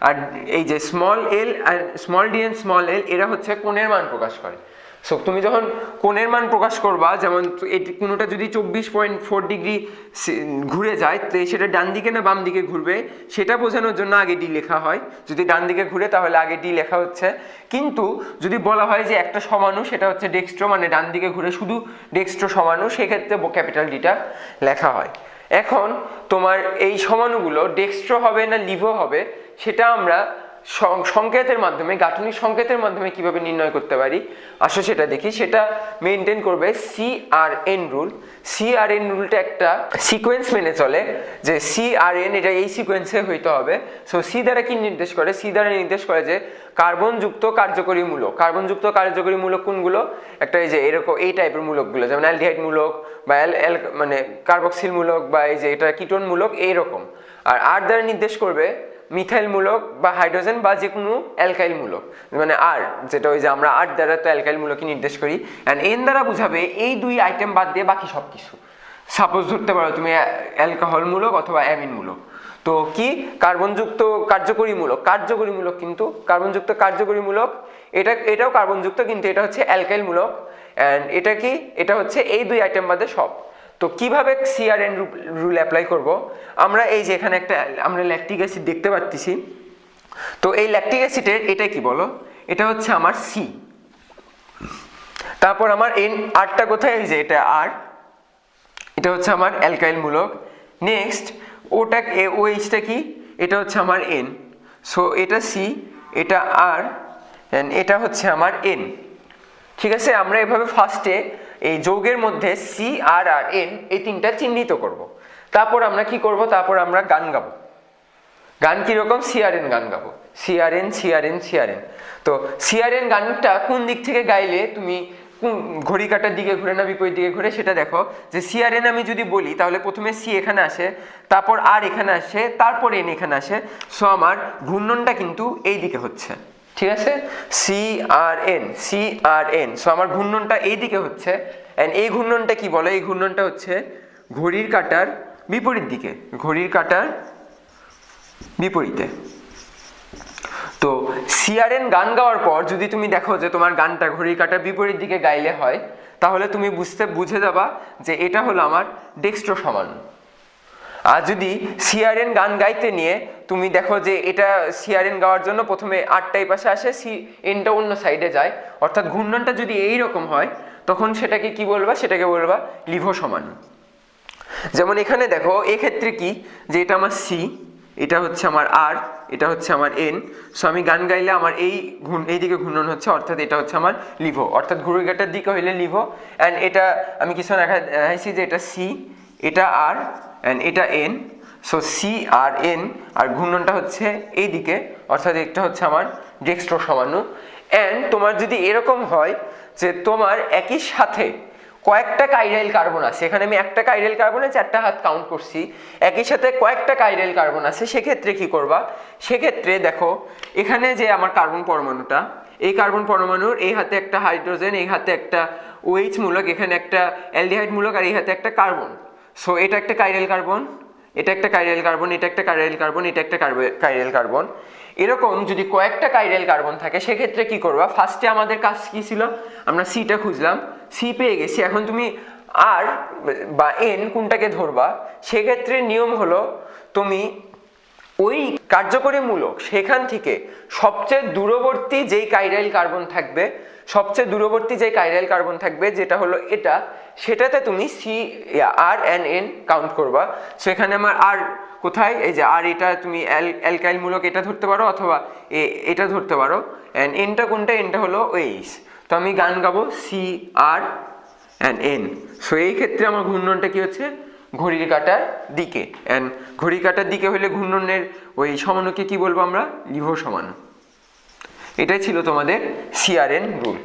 আর এই যে স্মল এল আর small D and small L এরা হচ্ছে কোণের মান প্রকাশ করে। সো তুমি যখন কোণের মান প্রকাশ করবা, যেমন এটি কোনোটা যদি 24.4 ডিগ্রি ঘুরে যায়, তো সেটা ডান দিকে না বাম দিকে ঘুরবে সেটা বোঝানোর জন্য আগে ডি লেখা হয়। যদি ডান দিকে ঘুরে তাহলে আগে ডি লেখা হচ্ছে। কিন্তু যদি বলা হয় যে একটা সমাণু, সেটা হচ্ছে ডেক্সট্রো, মানে ডান দিকে ঘুরে শুধু ডেক্সট্রো সমাণু, সেক্ষেত্রে ক্যাপিটাল ডিটা লেখা হয়। এখন তোমার এই সমাণুগুলো ডেক্সট্রো হবে না লিভো হবে, সেটা আমরা সংকেতের মাধ্যমে, গাঠনিক সংকেতের মাধ্যমে কিভাবে নির্ণয় করতে পারি আসো সেটা দেখি। সেটা মেনটেন করবে CRN রুল। CRN রুলটা একটা সিকোয়েন্স মেনে চলে, যে CRN এটা এই সিকোয়েন্সে হইতে হবে। সো সি দ্বারা কি নির্দেশ করে, সি দ্বারা নির্দেশ করে যে কার্বনযুক্ত কার্যকরী মূলক। কার্বনযুক্ত কার্যকরী মূলক কোনগুলো, একটা এই যে এরকম এই টাইপের মূলকগুলো, যেমন অ্যালডিহাইড মূলক বা মানে কার্বক্সিল মূলক, বা এই যে এটা কিটোন মূলক এইরকম। আর আর দ্বারা নির্দেশ করবে মিথাইল মূলক বা হাইড্রোজেন বা যে কোনো অ্যালকাইল মূলক, মানে আর যেটা ওই যে আমরা আর দ্বারা তো অ্যালকাইল মূলকই নির্দেশ করি। অ্যান্ড এন দ্বারা বুঝাবে এই দুই আইটেম বাদ দিয়ে বাকি সব কিছু। সাপোজ ধরতে পারো তুমি অ্যালকোহল মূলক অথবা অ্যামিন মূলক। তো কি কার্বনযুক্ত কার্যকরী মূলক কিন্তু কার্বনযুক্ত কার্যকরী মূলক, এটাও কার্বনযুক্ত, কিন্তু এটা হচ্ছে অ্যালকাইল মূলক। অ্যান্ড এটা কি, এটা হচ্ছে এই দুই আইটেম বাদে সব। তো কিভাবে CRN রুল অ্যাপ্লাই করব, আমরা এই যে এখানে একটা আমরা ল্যাকটিক অ্যাসিড দেখতে পাচ্ছি। তো এই ল্যাকটিক অ্যাসিডের এটা কি বলো, এটা হচ্ছে আমার C, তারপর আমার N, আরটা কোথায়, এই যে এটা আর, এটা হচ্ছে আমার অ্যালকাইল মূলক। নেক্সট ওটা OH-টা কি, এটা হচ্ছে আমার N। সো এটা C, এটা R, এন্ড এটা হচ্ছে আমার N। ঠিক আছে, আমরা এভাবে ফার্স্টে এই যৌগের মধ্যে C, R আর N এই তিনটা চিহ্নিত করব। তারপর আমরা কি করব, তারপর আমরা গান গাবো। গান কিরকম, সিআরএন গান গাবো, সিআরএন সিআরএন সিআরএন। তো সিআরএন গানটা কোন দিক থেকে গাইলে তুমি ঘড়ি কাটার দিকে ঘুরে না বিপরীত দিকে ঘুরে সেটা দেখো। যে সিআরএন আমি যদি বলি তাহলে প্রথমে সি এখানে আসে, তারপর আর এখানে আসে, তারপর এন এখানে আসে। সো আমার ঘূর্ণনটা কিন্তু এই দিকে হচ্ছে, ঠিক আছে, সিআরএন সিআরএন। সো আমার ঘূর্ণনটা এই দিকে হচ্ছে। অ্যান্ড এই ঘূর্ণনটা কি বলে, এই ঘূর্ণনটা হচ্ছে ঘড়ির কাঁটার বিপরীত দিকে, ঘড়ির কাঁটার বিপরীতে। তো সিআরএন গান গাওয়ার পর যদি তুমি দেখো যে তোমার গানটা ঘড়ির কাঁটার বিপরীত দিকে গাইলে হয়, তাহলে তুমি বুঝে যাবা যে এটা হলো আমার ডেক্সট্রো সমানু। আর যদি সিআরএন গান গাইতে নিয়ে তুমি দেখো যে এটা সিআরএন গাওয়ার জন্য প্রথমে আরটা এই পাশে আসে, এনটা অন্য সাইডে যায়, অর্থাৎ ঘূর্ণনটা যদি এইরকম হয় তখন সেটাকে কি বলবা, সেটাকে বলবা লিভো সমানু। যেমন এখানে দেখো এক্ষেত্রে কি, যে এটা আমার সি, এটা হচ্ছে আমার আর, এটা হচ্ছে আমার এন। সো আমি গান গাইলে আমার এই দিকে ঘূর্ণন হচ্ছে, অর্থাৎ এটা হচ্ছে আমার লিভো, অর্থাৎ ঘড়ির কাঁটার দিকে হইলে লিভো। অ্যান্ড এটা আমি কিছু দেখাইছি যে এটা সি, এটা আর, অ্যান্ড এটা এন। সো সি আর এন, আর ঘূর্ণনটা হচ্ছে এই দিকে, অর্থাৎ এটা হচ্ছে আমার ডেক্সট্রো সমানু। অ্যান্ড তোমার যদি এরকম হয় যে তোমার একই সাথে কয়েকটা কাইরাইল কার্বন আছে, এখানে আমি একটা কাইরাইল কার্বনে 4টা হাত কাউন্ট করছি, একই সাথে কয়েকটা কাইরাইল কার্বন আছে, সেক্ষেত্রে কি করবা, সেক্ষেত্রে দেখো এখানে যে আমার কার্বন পরমাণুটা, এই কার্বন পরমাণুর এই হাতে একটা হাইড্রোজেন, এই হাতে একটা ওএইচ মূলক, এখানে একটা অ্যালডিহাইড মূলক, আর এই হাতে একটা কার্বন। সো এটা একটা কাইরাইল কার্বন, এটা একটা কাইরাইল কার্বন, এটা একটা কাইরাইল কার্বন, এটা একটা কাইরাইল কার্বন। এরকম যদি কয়েকটা কাইরাইল কার্বন থাকে সেক্ষেত্রে কি করবা, ফার্স্টে আমাদের কাজ কি ছিল, আমরা সিটা খুঁজলাম, সি পেয়ে গেছি। এখন তুমি আর বা এন কোনটাকে ধরবা, সেক্ষেত্রে নিয়ম হলো তুমি ওই কার্যকরী মূলক সেখান থেকে সবচেয়ে দূরবর্তী যেই কাইরাইল কার্বন থাকবে, সবচেয়ে দূরবর্তী যে কাইরাইল কার্বন থাকবে, যেটা হলো এটা, সেটাতে তুমি সি আর এন এন কাউন্ট করবা। সো এখানে আমার আর কোথায়, এই যে আর, এটা তুমি অ্যালকাইল মূলক এটা ধরতে পারো, অথবা এটা ধরতে পারো। অ্যান্ড এনটা কোনটা, এনটা হলো ওএইচ। তো আমি গান গাবো C R and N. So এই ক্ষেত্রে আমার ঘূর্ণনটা কি হচ্ছে, ঘড়ির কাঁটার দিকে। অ্যান্ড ঘড়ির কাঁটার দিকে হলে ঘূর্ণনের ওই সমানুকে কি বলবো আমরা, লিভো সমানু। এটাই ছিল তোমাদের সিআরএন রুল।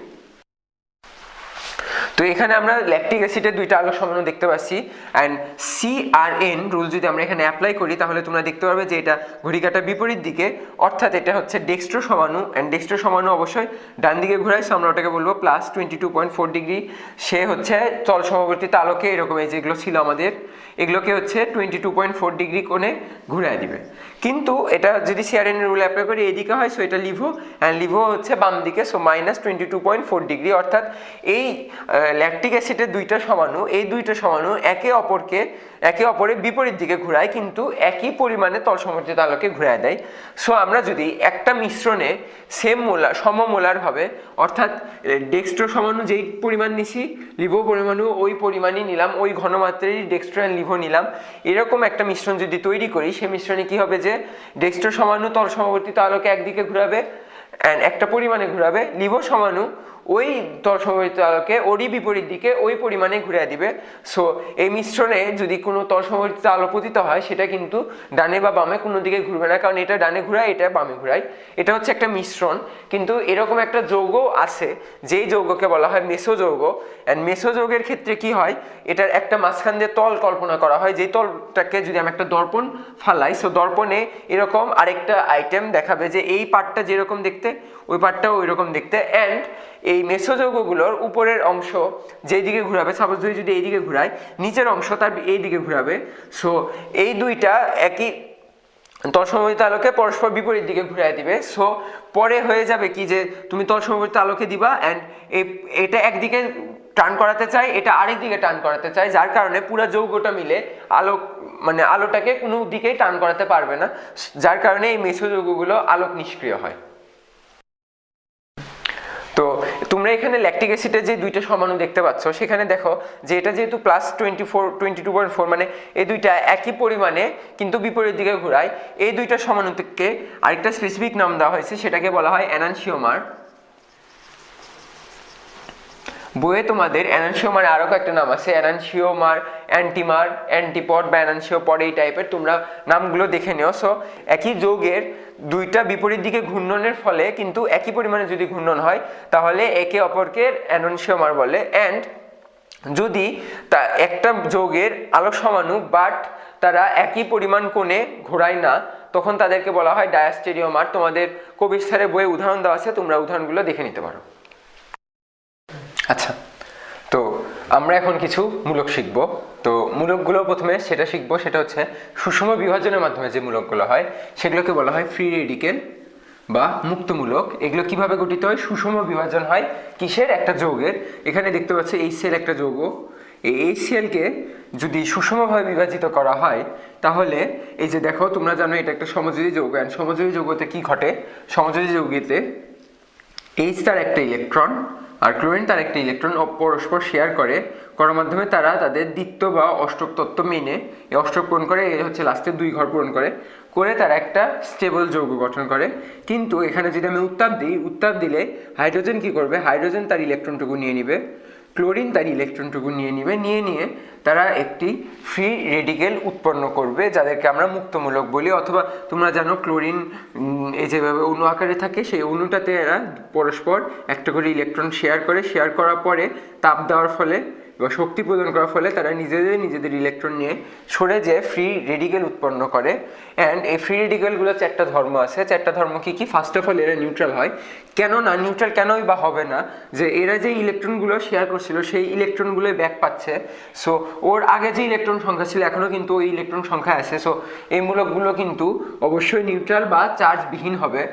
তো এখানে আমরা ল্যাকটিক অ্যাসিডের দুইটা আলোক সমাণু দেখতে পাচ্ছি। অ্যান্ড সিআরএন রুল যদি আমরা এখানে অ্যাপ্লাই করি তাহলে তোমরা দেখতে পারবে যে এটা ঘড়ি কাঁটার বিপরীত দিকে, অর্থাৎ এটা হচ্ছে ডেক্সট্রো সমাণু। অ্যান্ড ডেক্সট্রো সমাণু অবশ্যই ডান দিকে ঘুরাই, সো আমরা ওটাকে বলবো প্লাস 22.4 ডিগ্রি। সে হচ্ছে তল সমবর্তিত আলোকে, এরকম এই যেগুলো ছিল আমাদের, এগুলোকে হচ্ছে 22.4 ডিগ্রি কোণে ঘুরায় দিবে। কিন্তু এটা যদি সিআরএন রুল অ্যাপ্লাই করি এইদিকে হয়, সো এটা লিভো, অ্যান্ড লিভো হচ্ছে বাম দিকে, সো মাইনাস 22.4 ডিগ্রি। অর্থাৎ এই ল্যাকটিক অ্যাসিডের দুইটা সমাণু, এই দুইটা সমাণু একে অপরের বিপরীত দিকে ঘুরায়, কিন্তু একই পরিমাণে তল সমবর্তিত আলোকে ঘুরায় দেয়। সো আমরা যদি একটা মিশ্রণে সমমোলার ভাবে, অর্থাৎ ডেক্সট্রো সমাণু যেই পরিমাণ নিছি, লিভো পরিমাণু ওই পরিমাণই নিলাম, ওই ঘনমাত্রারই ডেক্সট্রো অ্যান্ড লিভো নিলাম, এরকম একটা মিশ্রণ যদি তৈরি করি, সেই মিশ্রণে কি হবে যে ডেক্সট্রো সমাণু তল সমবর্তিত আলোকে একদিকে ঘুরাবে অ্যান্ড একটা পরিমাণে ঘুরাবে, লিভো সমাণু ওই তল সমবর্তিত আলোকে ওরই বিপরীত দিকে ওই পরিমাণে ঘুরিয়ে দিবে। সো এই মিশ্রণে যদি কোনো তল সমবর্তিত আলো পতিত হয়, সেটা কিন্তু ডানে বা বামে কোনো দিকে ঘুরবে না, কারণ এটা ডানে ঘুরায়, এটা বামে ঘুরায়। এটা হচ্ছে একটা মিশ্রণ। কিন্তু এরকম একটা যৌগ আছে যেই যৌগকে বলা হয় মেসো যৌগ। অ্যান্ড মেসো যৌগের ক্ষেত্রে কি হয়, এটার একটা মাঝখান দিয়ে তল কল্পনা করা হয়, যেই তলটাকে যদি আমি একটা দর্পণ ফালাই, সো দর্পণে এরকম আরেকটা আইটেম দেখাবে যে এই পার্টটা যেরকম দেখতে, ওই পার্টটাও ওই রকম দেখতে। অ্যান্ড এই মেসো যৌগগুলোর উপরের অংশ যেই দিকে ঘুরাবে, সাপোজ যদি এই দিকে ঘুরায়, নিচের অংশ তার এই দিকে ঘুরাবে। সো এই দুইটা একই তল সমবর্তিত আলোকে পরস্পর বিপরীত দিকে ঘুরাই দিবে। সো পরে হয়ে যাবে কি যে তুমি তল সমবর্তিত আলোকে দিবা, অ্যান্ড এটা একদিকে টার্ন করাতে চাই, এটা আরেক দিকে টার্ন করাতে চাই, যার কারণে পুরো যৌগটা মিলে আলোটাকে কোনো দিকেই টার্ন করাতে পারবে না, যার কারণে এই মেসো যৌগগুলো আলোক নিষ্ক্রিয় হয়। তো তোমরা এখানে ল্যাকটিক অ্যাসিডের যে দুইটা সমাণু দেখতে পাচ্ছ, সেখানে দেখো যে এটা যেহেতু প্লাস 22.4, মানে এই দুইটা একই পরিমাণে কিন্তু বিপরীত দিকে ঘোরায়, এই দুইটা সমাণুকে আরেকটা স্পেসিফিক নাম দেওয়া হয়েছে, সেটাকে বলা হয় এনানসিওমার। বইয়ে তোমাদের এনানসিওমার আরও কয়েকটা নাম আছে, এনানসিওমার, অ্যান্টিমার, অ্যান্টিপড বা এনানসিওপড, এই টাইপের তোমরা নামগুলো দেখে নিও। সো একই যৌগের দুইটা বিপরীত দিকে ঘূর্ণনের ফলে কিন্তু একই পরিমাণে যদি ঘূর্ণন হয় তাহলে একে অপরকে এনানসিওমার বলে। অ্যান্ড যদি তা একটা যৌগের আলোক সমাণু বাট তারা একই পরিমাণ কোণে ঘোরায় না, তখন তাদেরকে বলা হয় ডায়াস্টেরিওমার। তোমাদের কবির স্যারের বইয়ে উদাহরণ দেওয়া আছে, তোমরা উদাহরণগুলো দেখে নিতে পারো। আচ্ছা, তো আমরা এখন কিছু মূলক শিখব। তো মূলকগুলো প্রথমে সেটা শিখবো, সেটা হচ্ছে সুষম বিভাজনের মাধ্যমে যে মূলকগুলো হয় সেগুলোকে বলা হয় ফ্রি রেডিকেল বা মুক্তমূলক। এগুলো কিভাবে গঠিত হয়? সুষম বিভাজন হয় কিসের? একটা যৌগের। এখানে দেখতে পাচ্ছ HCl একটা যৌগ, এই HClকে যদি সুষমভাবে বিভাজিত করা হয় তাহলে এই যে দেখো, তোমরা জানো এটা একটা সমযোজী যৌগ। অ্যান্ড সমযোজী যৌগতে কি ঘটে? সমযোজী যৌগেতে H তার একটা ইলেকট্রন আর ক্লোরিন তার একটা ইলেকট্রন পরস্পর শেয়ার করার মাধ্যমে তারা তাদের দ্বিত্ব বা অষ্টক তত্ত্ব মেনে এই অষ্টক পূরণ করে, এই হচ্ছে লাস্টের 2 ঘর পূরণ করে তারা একটা স্টেবল যৌগ গঠন করে। কিন্তু এখানে যদি আমি উত্তাপ দিই, উত্তাপ দিলে হাইড্রোজেন কি করবে? হাইড্রোজেন তার ইলেকট্রনটুকু নিয়ে নিবে, ক্লোরিন তার ইলেকট্রনটুকু নিয়ে তারা একটি ফ্রি রেডিকেল উৎপন্ন করবে, যাদেরকে আমরা মুক্তমূলক বলি। অথবা তোমরা জানো ক্লোরিন এই যেভাবে অণু আকারে থাকে, সেই অণুটাতে এরা পরস্পর একটা করে ইলেকট্রন শেয়ার করার পরে তাপ দেওয়ার ফলে বা শক্তি প্রদান করার ফলে তারা নিজেদের ইলেকট্রন নিয়ে সরে যেয়ে ফ্রি রেডিকেল উৎপন্ন করে। অ্যান্ড এই ফ্রি রেডিকেলগুলো 4টা ধর্ম আছে। 4টা ধর্ম কি কি? ফার্স্ট অফ অল এরা নিউট্রাল হয়। কেন না নিউট্রাল কেনই বা হবে না? যে এরা যে ইলেকট্রনগুলো শেয়ার করছিল সেই ইলেকট্রনগুলোই ব্যাক পাচ্ছে। সো ওর আগে যে ইলেকট্রন সংখ্যা ছিল এখনও কিন্তু ওই ইলেকট্রন সংখ্যা আছে। সো এই মূলকগুলো কিন্তু অবশ্যই নিউট্রাল বা চার্জবিহীন হবে।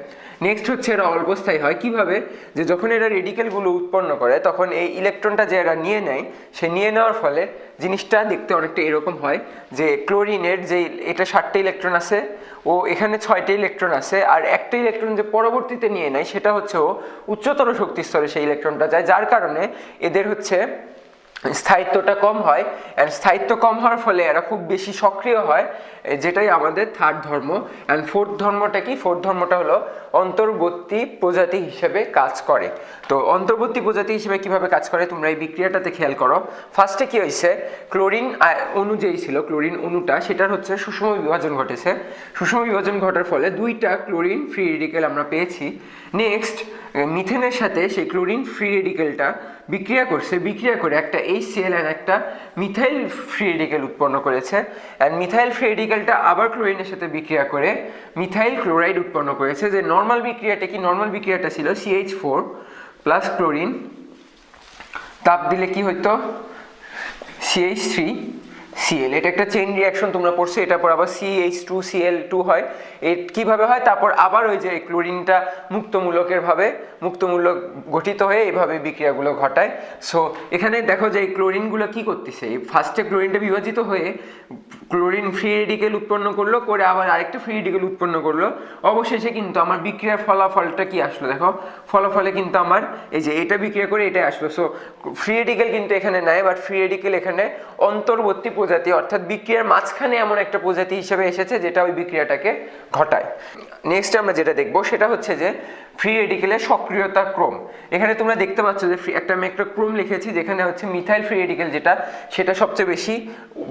নেক্সট হচ্ছে এরা অল্পস্থায়ী হয়। কিভাবে? যে যখন এরা রেডিকেলগুলো উৎপন্ন করে তখন এই ইলেকট্রনটা যে এরা নিয়ে নেয়, সে নিয়ে নেওয়ার ফলে জিনিসটা দেখতে অনেকটা এরকম হয় যে ক্লোরিনের যে এটা 7টা ইলেকট্রন আছে, ও এখানে 6টা ইলেকট্রন আছে, আর একটা ইলেকট্রন যে পরবর্তীতে নিয়ে নেয় সেটা হচ্ছে ও উচ্চতর শক্তি স্তরে সেই ইলেকট্রনটা যায়, যার কারণে এদের হচ্ছে স্থায়িত্বটা কম হয়। অ্যান্ড স্থায়িত্ব কম হওয়ার ফলে এরা খুব বেশি সক্রিয় হয়, যেটাই আমাদের থার্ড ধর্ম। অ্যান্ড ফোর্থ ধর্মটা কি? ফোর্থ ধর্মটা হলো অন্তর্বর্তী প্রজাতি হিসেবে কাজ করে। তো অন্তর্বর্তী প্রজাতি হিসেবে কিভাবে কাজ করে তোমরা এই বিক্রিয়াটাতে খেয়াল করো। ফার্স্টে কি হয়েছে? ক্লোরিন অণু যেই ছিল, ক্লোরিন অণুটা, সেটার হচ্ছে সুষম বিভাজন ঘটেছে। সুষম বিভাজন ঘটার ফলে 2টা ক্লোরিন ফ্রি রেডিকেল আমরা পেয়েছি। নেক্সট মিথেনের সাথে সেই ক্লোরিন ফ্রি রেডিকেলটা বিক্রিয়া করে একটা HCl আর একটা মিথাইল ফ্রি রেডিকেল উৎপন্ন করেছে। অ্যান্ড মিথাইল ফ্রি রেডিকেলটা আবার ক্লোরিনের সাথে বিক্রিয়া করে মিথাইল ক্লোরাইড উৎপন্ন করেছে। যে নর্মাল বিক্রিয়াটা কি? নর্মাল বিক্রিয়াটা ছিল CH4 প্লাস ক্লোরিন, তাপ দিলে কি হইতো? CH3Cl। এটা একটা চেইন রিয়াকশন তোমরা পড়ছো, এটা পর আবার CH2Cl2 হয়। কিভাবে হয়? তারপর আবার ওই যে ক্লোরিনটা মুক্তমূলক গঠিত হয়ে এইভাবে বিক্রিয়াগুলো ঘটায়। সো এখানে দেখো যে এই ক্লোরিনগুলো কি করতেছে, ফার্স্টে ক্লোরিনটা বিভাজিত হয়ে ক্লোরিন ফ্রি রেডিকেল উৎপন্ন করলো, করে আবার আরেকটা ফ্রি রেডিকেল উৎপন্ন করলো। অবশেষে কিন্তু আমার বিক্রিয়ার ফলাফলটা কি আসলো? দেখো ফলাফলে কিন্তু আমার এই যে এটা বিক্রিয়া করে এটাই আসলো। সো ফ্রি রেডিকেল কিন্তু এখানে নাই, বাট ফ্রি রেডিকেল এখানে অন্তর্বর্তী প্রজাতি, অর্থাৎ বিক্রিয়ার মাঝখানে এমন একটা প্রজাতি হিসেবে এসেছে যেটা ওই বিক্রিয়াটাকে ঘটায়। নেক্সট আমরা যেটা দেখবো সেটা হচ্ছে যে ফ্রি রেডিকেলের সক্রিয়তা ক্রম। এখানে তোমরা দেখতে পাচ্ছ যে আমি একটা ক্রম লিখেছি, যেখানে হচ্ছে মিথাইল ফ্রি রেডিকেল যেটা, সেটা সবচেয়ে বেশি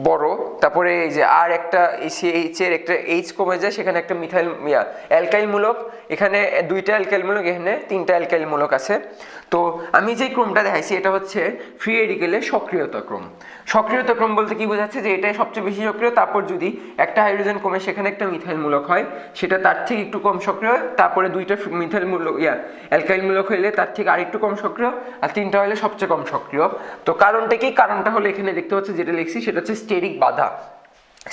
বড়। তারপরে এই যে আর একটা H এর একটা H কমে যায়, সেখানে একটা মিথাইল অ্যালকাইল মূলক, এখানে 2টা অ্যালকাইল মূলক, এখানে 3টা অ্যালকাইল মূলক আছে। তো আমি যে ক্রমটা দেখাইছি এটা হচ্ছে ফ্রি রেডিকেলের সক্রিয়তা ক্রম। সক্রিয়তা ক্রম বলতে কি বোঝাচ্ছে? যে এটাই সবচেয়ে বেশি সক্রিয়, তারপর যদি একটা হাইড্রোজেন কমে সেখানে একটা মিথাইল মূলক হয়, সেটা তার থেকে একটু কম সক্রিয়, তারপরে 2টা মিথাইল মূলক অ্যালকাইল মূলক হইলে তার থেকে আরেকটু কম সক্রিয়, আর 3টা হলে সবচেয়ে কম সক্রিয়। তো কারণটা কি? কারণটা হলো এখানে দেখতে পাচ্ছ যেটা লিখছি সেটা হচ্ছে স্টেরিক বাধা।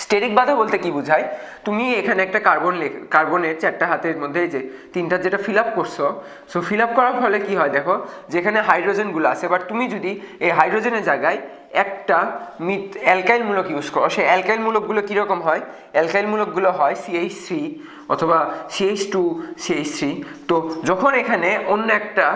স্টেরিক বাধা বলতে কি বোঝায়? তুমি এখানে একটা কার্বনের 4টা হাতের মধ্যে যে 3টা যেটা ফিল আপ করছো, সো ফিল আপ করার ফলে কি হয় দেখো, যেখানে হাইড্রোজেনগুলো আছে, বাট তুমি যদি এই হাইড্রোজেনের জায়গায় একটা অ্যালকাইল মূলক ইউজ করো, সেই অ্যালকাইল মূলকগুলো কীরকম হয়? অ্যালকাইল মূলকগুলো হয় CH3 অথবা CH2 CH3। তো যখন এখানে অন্য একটা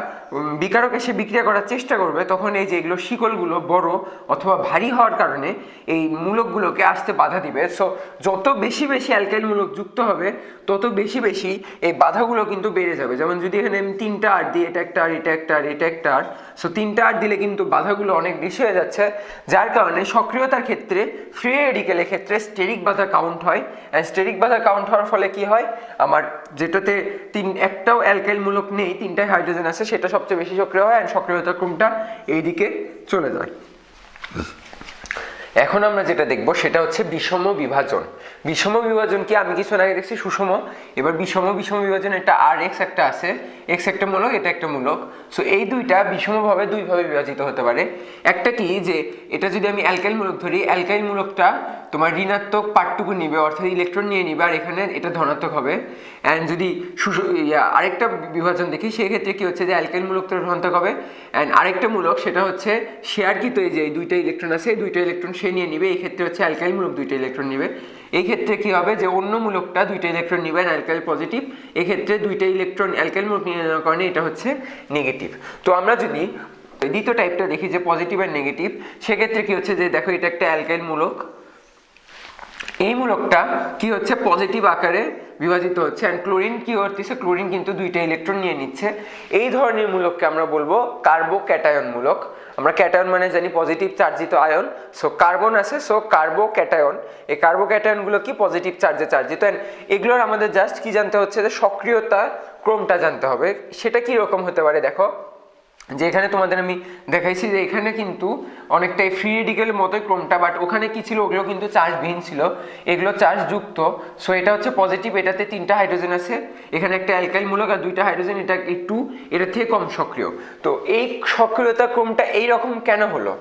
বিকারক এসে বিক্রিয়া করার চেষ্টা করবে তখন এই যে এগুলো শিকলগুলো বড় অথবা ভারী হওয়ার কারণে এই মূলকগুলোকে আসতে বাধা দিবে। সো যত বেশি বেশি অ্যালকাইল মূলক যুক্ত হবে তত বেশি বেশি এই বাধাগুলো কিন্তু বেড়ে যাবে। যেমন যদি এখানে আমি 3টা আর দিই, এটা একটা আর এটা একটা আর এটা একটা আর, সো 3টা আর দিলে কিন্তু বাধাগুলো অনেক বেশি হয়ে যাচ্ছে, যার কারণে সক্রিয়তার ক্ষেত্রে ফ্রি রেডিক্যালের ক্ষেত্রে স্টেরিক বাধা কাউন্ট হয়। অ্যান্ড স্টেরিক বাধা কাউন্ট হওয়ার ফলে কি হয়, আমার যেটাতে একটাও অ্যালকাইল মূলক নেই, 3টাই হাইড্রোজেন আছে, সেটা সবচেয়ে বেশি সক্রিয় হয় অ্যান্ড সক্রিয়তার ক্রমটা এইদিকে চলে যায়। এখন আমরা যেটা দেখব সেটা হচ্ছে বিষম বিভাজন। বিষম বিভাজন কি আমি কিছু আগে দেখছি সুষম, এবার বিষম বিভাজন একটা RX একটা আছে, X একটা মূলক, এটা একটা মূলক। সো এই দুইটা বিষমভাবে দুইভাবে বিভাজিত হতে পারে। একটা কি যে এটা যদি আমি অ্যালকাইল মূলক ধরি, অ্যালকাইল মূলকটা তোমার ঋণাত্মক পার্টটুকু নিবে, অর্থাৎ ইলেকট্রন নিয়ে নিবে, আর এখানে এটা ধনাত্মক হবে। অ্যান্ড যদি আরেকটা বিভাজন দেখি সেক্ষেত্রে কি হচ্ছে যে অ্যালকাইল মূলকটা ধনাত্মক হবে অ্যান্ড আরেকটা মূলক সেটা হচ্ছে শেয়ারকৃত, এই যে দুইটা ইলেকট্রন আছে, এই দুইটা ইলেকট্রন সে নিয়ে নিবে, এই ক্ষেত্রে হচ্ছে অ্যালকাইল মূলক দুইটা ইলেকট্রন নিবে। এই ক্ষেত্রে কি হবে যে অন্য মূলকটা দুইটা ইলেকট্রন নিবে অ্যালকাইল পজিটিভ, এই ক্ষেত্রে দুইটা ইলেকট্রন অ্যালকাইল মূলক নিয়ে নেওয়ার কারণে এটা হচ্ছে নেগেটিভ। তো আমরা যদি দ্বিতীয় টাইপটা দেখি যে পজিটিভ আর নেগেটিভ, সেক্ষেত্রে কি হচ্ছে যে দেখো এটা একটা অ্যালকাইল মূলক, এই মূলকটা কি হচ্ছে পজিটিভ আকারে বিভাজিত হচ্ছে অ্যান্ড ক্লোরিন কি করতেছে, ক্লোরিন কিন্তু দুইটা ইলেকট্রন নিয়ে নিচ্ছে। এই ধরনের মূলককে আমরা বলবো কার্বোক্যাটায়ন মূলক। আমরা ক্যাটায়ন মানে জানি পজিটিভ চার্জিত আয়ন, সো কার্বন আছে, সো কার্বোক্যাটায়ন। এই কার্বোক্যাটায়নগুলো কি পজিটিভ চার্জে চার্জিত। অ্যান্ড এগুলোর আমাদের জাস্ট কি জানতে হচ্ছে যে সক্রিয়তা ক্রমটা জানতে হবে। সেটা কি রকম হতে পারে দেখো, যে এখানে তোমাদের আমি দেখাইছি যে এখানে কিন্তু অনেকটাই ফ্রি রেডিক্যালের মতোই ক্রমটা, বাট ওখানে কি ছিল, ওগুলো কিন্তু চার্জবিহীন ছিল, এগুলো চার্জ যুক্ত। সো এটা হচ্ছে পজিটিভ, এটাতে 3টা হাইড্রোজেন আছে, এখানে একটা অ্যালকাইল মূলক আর 2টা হাইড্রোজেন, এটা একটু এটার থেকে কম সক্রিয়। তো এই সক্রিয়তা ক্রমটা এইরকম কেন হলো,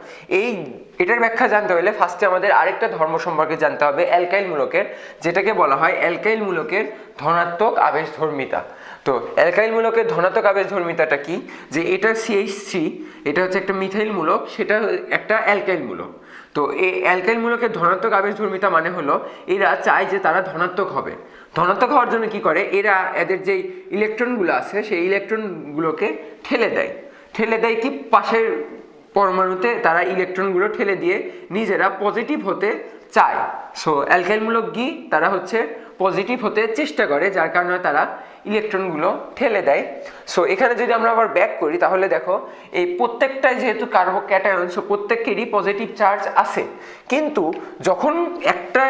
এটার ব্যাখ্যা জানতে হলে ফার্স্টে আমাদের আরেকটা ধর্ম সম্পর্কে জানতে হবে অ্যালকাইল মূলকের, যেটাকে বলা হয় অ্যালকাইল মূলকের ধনাত্মক আবেশধর্মিতা। তো অ্যালকাইল মূলকের ধনাত্মক আবেশধর্মিতাটা কি, যে এটা CH3, এটা হচ্ছে একটা মিথাইল মূলক, সেটা একটা অ্যালকাইল মূলক। তো এই অ্যালকাইল মূলকের ধনাত্মক আবেশধর্মিতা মানে হলো এরা চায় যে তারা ধনাত্মক হবে। ধনাত্মক হওয়ার জন্য কি করে, এরা এদের যে ইলেকট্রনগুলো আছে সেই ইলেকট্রনগুলোকে ঠেলে দেয় কি পাশের পরমাণুতে, তারা ইলেকট্রনগুলো ঠেলে দিয়ে নিজেরা পজিটিভ হতে চায়। সো অ্যালকাইল মূলক কি, তারা হচ্ছে পজিটিভ হতে চেষ্টা করে, যার কারণে তারা ইলেকট্রনগুলো ঠেলে দেয়। সো এখানে যদি আমরা আবার ব্যাক করি তাহলে দেখো এই প্রত্যেকটাই যেহেতু কার্বোক্যাটায়ন, সো প্রত্যেকেরই পজিটিভ চার্জ আছে, কিন্তু যখন একটা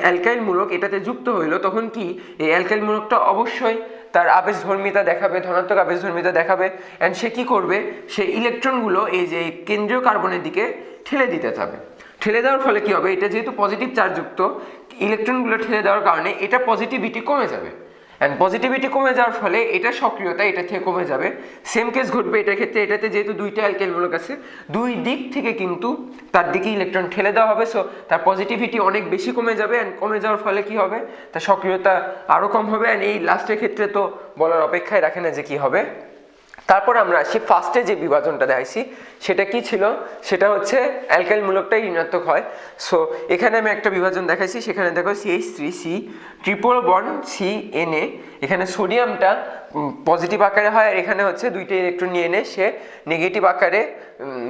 অ্যালকাইল মূলক এটাতে যুক্ত হইলো তখন কি এই অ্যালকাইল মূলকটা অবশ্যই তার আবেশধর্মিতা দেখাবে, ধনাত্মক আবেশধর্মিতা দেখাবে, অ্যান্ড সে কি করবে, সে ইলেকট্রনগুলো এই যে কেন্দ্রীয় কার্বনের দিকে ঠেলে দিতে যাবে। ঠেলে দেওয়ার ফলে কি হবে, এটা যেহেতু পজিটিভ চার্জ যুক্ত, ইলেকট্রনগুলো ঠেলে দেওয়ার কারণে এটা পজিটিভিটি কমে যাবে, অ্যান্ড পজিটিভিটি কমে যাওয়ার ফলে এটা সক্রিয়তা এটা থেকে কমে যাবে। সেম কেস ঘটবে এটার ক্ষেত্রে, এটাতে যেহেতু 2টা অ্যালকাইল মূলক আছে, দুই দিক থেকে কিন্তু তার দিকে ইলেকট্রন ঠেলে দেওয়া হবে, সো তার পজিটিভিটি অনেক বেশি কমে যাবে, অ্যান্ড কমে যাওয়ার ফলে কি হবে, তার সক্রিয়তা আরও কম হবে। অ্যান্ড এই লাস্টের ক্ষেত্রে তো বলার অপেক্ষায় রাখে না যে কি হবে। তারপর আমরা আসি ফার্স্টে যে বিভাজনটা দেখাইছি সেটা কি ছিল, সেটা হচ্ছে অ্যালকাইল মূলকটাই ঋণাত্মক হয়। সো এখানে আমি একটা বিভাজন দেখাইছি, সেখানে দেখো CH3C ট্রিপল বন্ড CNA, এখানে সোডিয়ামটা পজিটিভ আকারে হয় আর এখানে হচ্ছে 2টা ইলেকট্রন নিয়ে এনে সে নেগেটিভ আকারে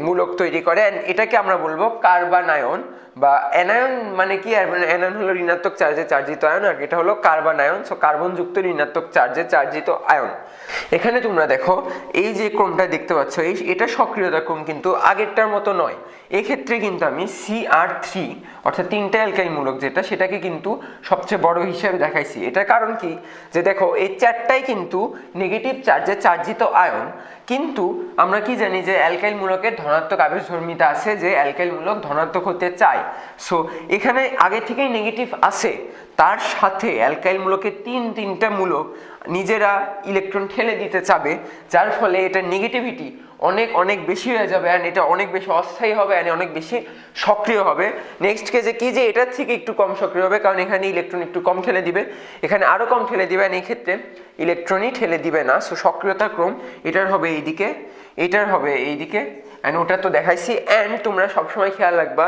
মূলক তৈরি করে, অ্যান্ড এটাকে আমরা বলবো কার্বানায়ন বা অ্যানায়ন। মানে কি, অ্যানায়ন হলো ঋণাত্মক চার্জে চার্জিত আয়ন আর এটা হলো কার্বানায়ন, সো কার্বনযুক্ত ঋণাত্মক চার্জে চার্জিত আয়ন। এখানে তোমরা দেখো এই যে ক্রমটা দেখতে পাচ্ছ, এটা সক্রিয়তা ক্রম কিন্তু আগেরটার মতো নয়। এক্ষেত্রে কিন্তু আমি Cr3 অর্থাৎ 3টা অ্যালকাইল মূলক যেটা, সেটাকে কিন্তু সবচেয়ে বড় হিসেবে দেখাইছি। এটার কারণ কি, যে দেখো এই 4টাই কিন্তু নেগেটিভ চার্জে চার্জিত আয়ন, কিন্তু আমরা কি জানি যে অ্যালকাইল মূলকের ধনাত্মক আবেশধর্মিতা আছে, যে অ্যালকাইল মূলক ধনাত্মক হতে চায়। সো এখানে আগে থেকেই নেগেটিভ আছে, তার সাথে অ্যালকাইল মূলকের 3টা মূলক নিজেরা ইলেকট্রন ঠেলে দিতে চাবে, যার ফলে এটা নেগেটিভিটি অনেক বেশি হয়ে যাবে, অ্যান্ড এটা অনেক বেশি অস্থায়ী হবে, অ্যান্ড অনেক বেশি সক্রিয় হবে। নেক্সট কেসে কি, যে এটার থেকে একটু কম সক্রিয় হবে, কারণ এখানে ইলেকট্রন একটু কম ঠেলে দিবে, এখানে আরও কম ঠেলে দিবে, অ্যান্ড এই ক্ষেত্রে ইলেকট্রনই ঠেলে দিবে না। সো সক্রিয়তার ক্রম এটার হবে এইদিকে, এটার হবে এইদিকে, অ্যান্ড ওটা তো দেখাইছি। অ্যান্ড তোমরা সবসময় খেয়াল রাখবা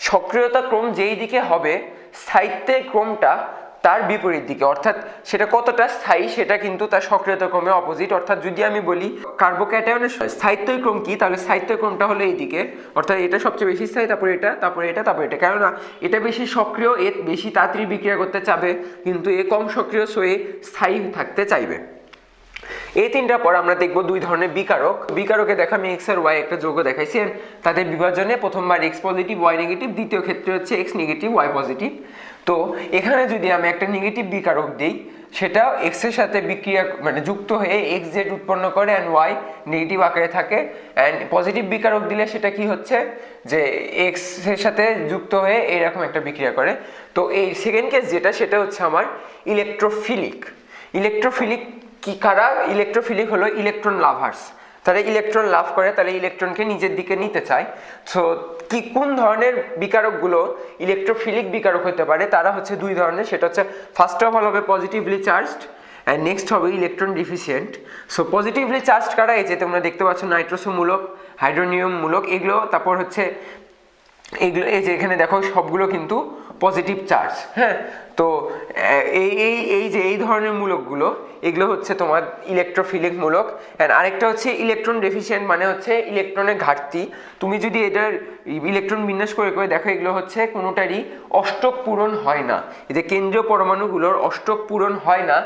সক্রিয়তা ক্রম যেই দিকে হবে স্থায়িত্বের ক্রমটা তার বিপরীত দিকে, অর্থাৎ সেটা কতটা স্থায়ী সেটা কিন্তু তার সক্রিয়তা ক্রমে অপোজিট। অর্থাৎ যদি আমি বলি কার্বোক্যাটায়নের স্থায়িত্ব ক্রম কি, তাহলে স্থায়িত্ব ক্রমটা হলো এইদিকে, অর্থাৎ এটা সবচেয়ে বেশি স্থায়ী, তারপরে এটা, তারপরে এটা, তারপরে এটা। কেননা এটা বেশি সক্রিয়, এ বেশি তাড়াতাড়ি বিক্রিয়া করতে চাবে, কিন্তু এ কম সক্রিয়, সো এ স্থায়ী থাকতে চাইবে। এই তিনটা পর আমরা দেখব দুই ধরনের বিকারক। বিকারকে দেখা আমি এক্স আর ওয়াই একটা যৌগ দেখাইছি, তাদের বিভাজনে প্রথমবার এক্স পজিটিভ ওয়াই নেগেটিভ, দ্বিতীয় ক্ষেত্রে হচ্ছে এক্স নেগেটিভ ওয়াই পজিটিভ। তো এখানে যদি আমি একটা নেগেটিভ বিকারক দিই, সেটা এক্স এর সাথে বিক্রিয়া মানে যুক্ত হয়ে এক্স জেড উৎপন্ন করে অ্যান্ড ওয়াই নেগেটিভ আকারে থাকে। অ্যান্ড পজিটিভ বিকারক দিলে সেটা কি হচ্ছে যে এক্স এর সাথে যুক্ত হয়ে এরকম একটা বিক্রিয়া করে। তো এই সেকেন্ড কেস যেটা, সেটা হচ্ছে আমার ইলেকট্রোফিলিক। ইলেকট্রোফিলিক কি কারা? ইলেকট্রোফিলিক হলো ইলেকট্রন লাভার্স, তারা ইলেকট্রন লাভ করে, তারা ইলেকট্রনকে নিজের দিকে নিতে চায়। সো কি কোন ধরনের বিকারকগুলো ইলেকট্রোফিলিক বিকারক হতে পারে? তারা হচ্ছে দুই ধরনের, সেটা হচ্ছে ফার্স্ট অফ অল হবে পজিটিভলি চার্জড অ্যান্ড নেক্সট হবে electron deficient. So positively charged কারা? এই যে তোমরা দেখতে পাচ্ছ নাইট্রোসোমূলক, হাইড্রোনিয়াম মূলক, এগুলো, তারপর হচ্ছে এগুলো, এই যে এখানে দেখো সবগুলো কিন্তু পজিটিভ চার্জ। হ্যাঁ, তো এই যে এই ধরনের মূলকগুলো, এগুলো হচ্ছে তোমার ইলেকট্রোফিলিক মূলক। অ্যান্ড আরেকটা হচ্ছে ইলেকট্রন ডেফিসিয়েন্ট, মানে হচ্ছে ইলেকট্রনের ঘাটতি। তুমি যদি এটার ইলেকট্রন বিন্যাস করে করে দেখো, এগুলো হচ্ছে কোনোটারই অষ্টক পূরণ হয় না। এই যে কেন্দ্রীয় পরমাণুগুলোর অষ্টক পূরণ হয় না,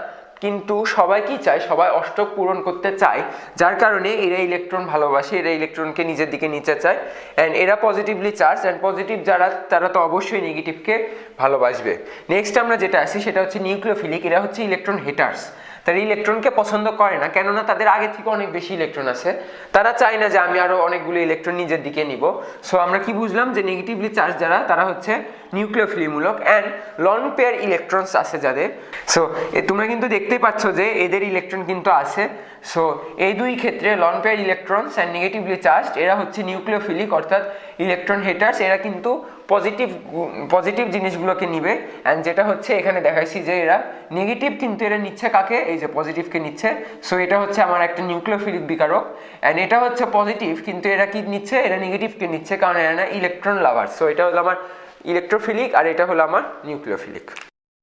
কিন্তু সবাই কি চায়? সবাই অষ্টক পূরণ করতে চায়, যার কারণে এরা ইলেকট্রন ভালোবাসে, এরা ইলেকট্রনকে নিজের দিকে নিতে চায়। অ্যান্ড এরা পজিটিভলি চার্জ, অ্যান্ড পজিটিভ যারা তারা তো অবশ্যই নেগেটিভকে ভালোবাসবে। নেক্সট আমরা যেটা আসি সেটা হচ্ছে নিউক্লিওফিলিক। এরা হচ্ছে ইলেকট্রন হেটার্স, তারা ইলেকট্রনকে পছন্দ করে না, কেননা তাদের আগে থেকে অনেক বেশি ইলেকট্রন আছে, তারা চায় না যে আমি আরো অনেকগুলো ইলেকট্রন নিজের দিকে নিব। সো আমরা কি বুঝলাম যে নেগেটিভলি চার্জ যারা, তারা হচ্ছে নিউক্লিওফিলিমূলক। অ্যান্ড লন পেয়ার ইলেকট্রনস আছে যাদের, সো তোমরা কিন্তু দেখতেই পাচ্ছ যে এদের ইলেকট্রন কিন্তু আছে। সো এই দুই ক্ষেত্রে loan pair electrons and negatively charged, এরা হচ্ছে নিউক্লিওফিলিক অর্থাৎ ইলেকট্রন হেটার্স। এরা কিন্তু পজিটিভ জিনিসগুলোকে নিবে। অ্যান্ড যেটা হচ্ছে এখানে দেখাইছি যে এরা নেগেটিভ, কিন্তু এরা নিচ্ছে কাকে? এই যে পজিটিভকে নিচ্ছে। সো এটা হচ্ছে আমার একটা নিউক্লিওফিলিক বিকারক। অ্যান্ড এটা হচ্ছে পজিটিভ, কিন্তু এরা কি নিচ্ছে? এরা নেগেটিভকে নিচ্ছে, কারণ এরা না ইলেকট্রন লাভার। সো এটা হলো আমার ইলেকট্রোফিলিক, আর এটা হলো আমার নিউক্লিওফিলিক।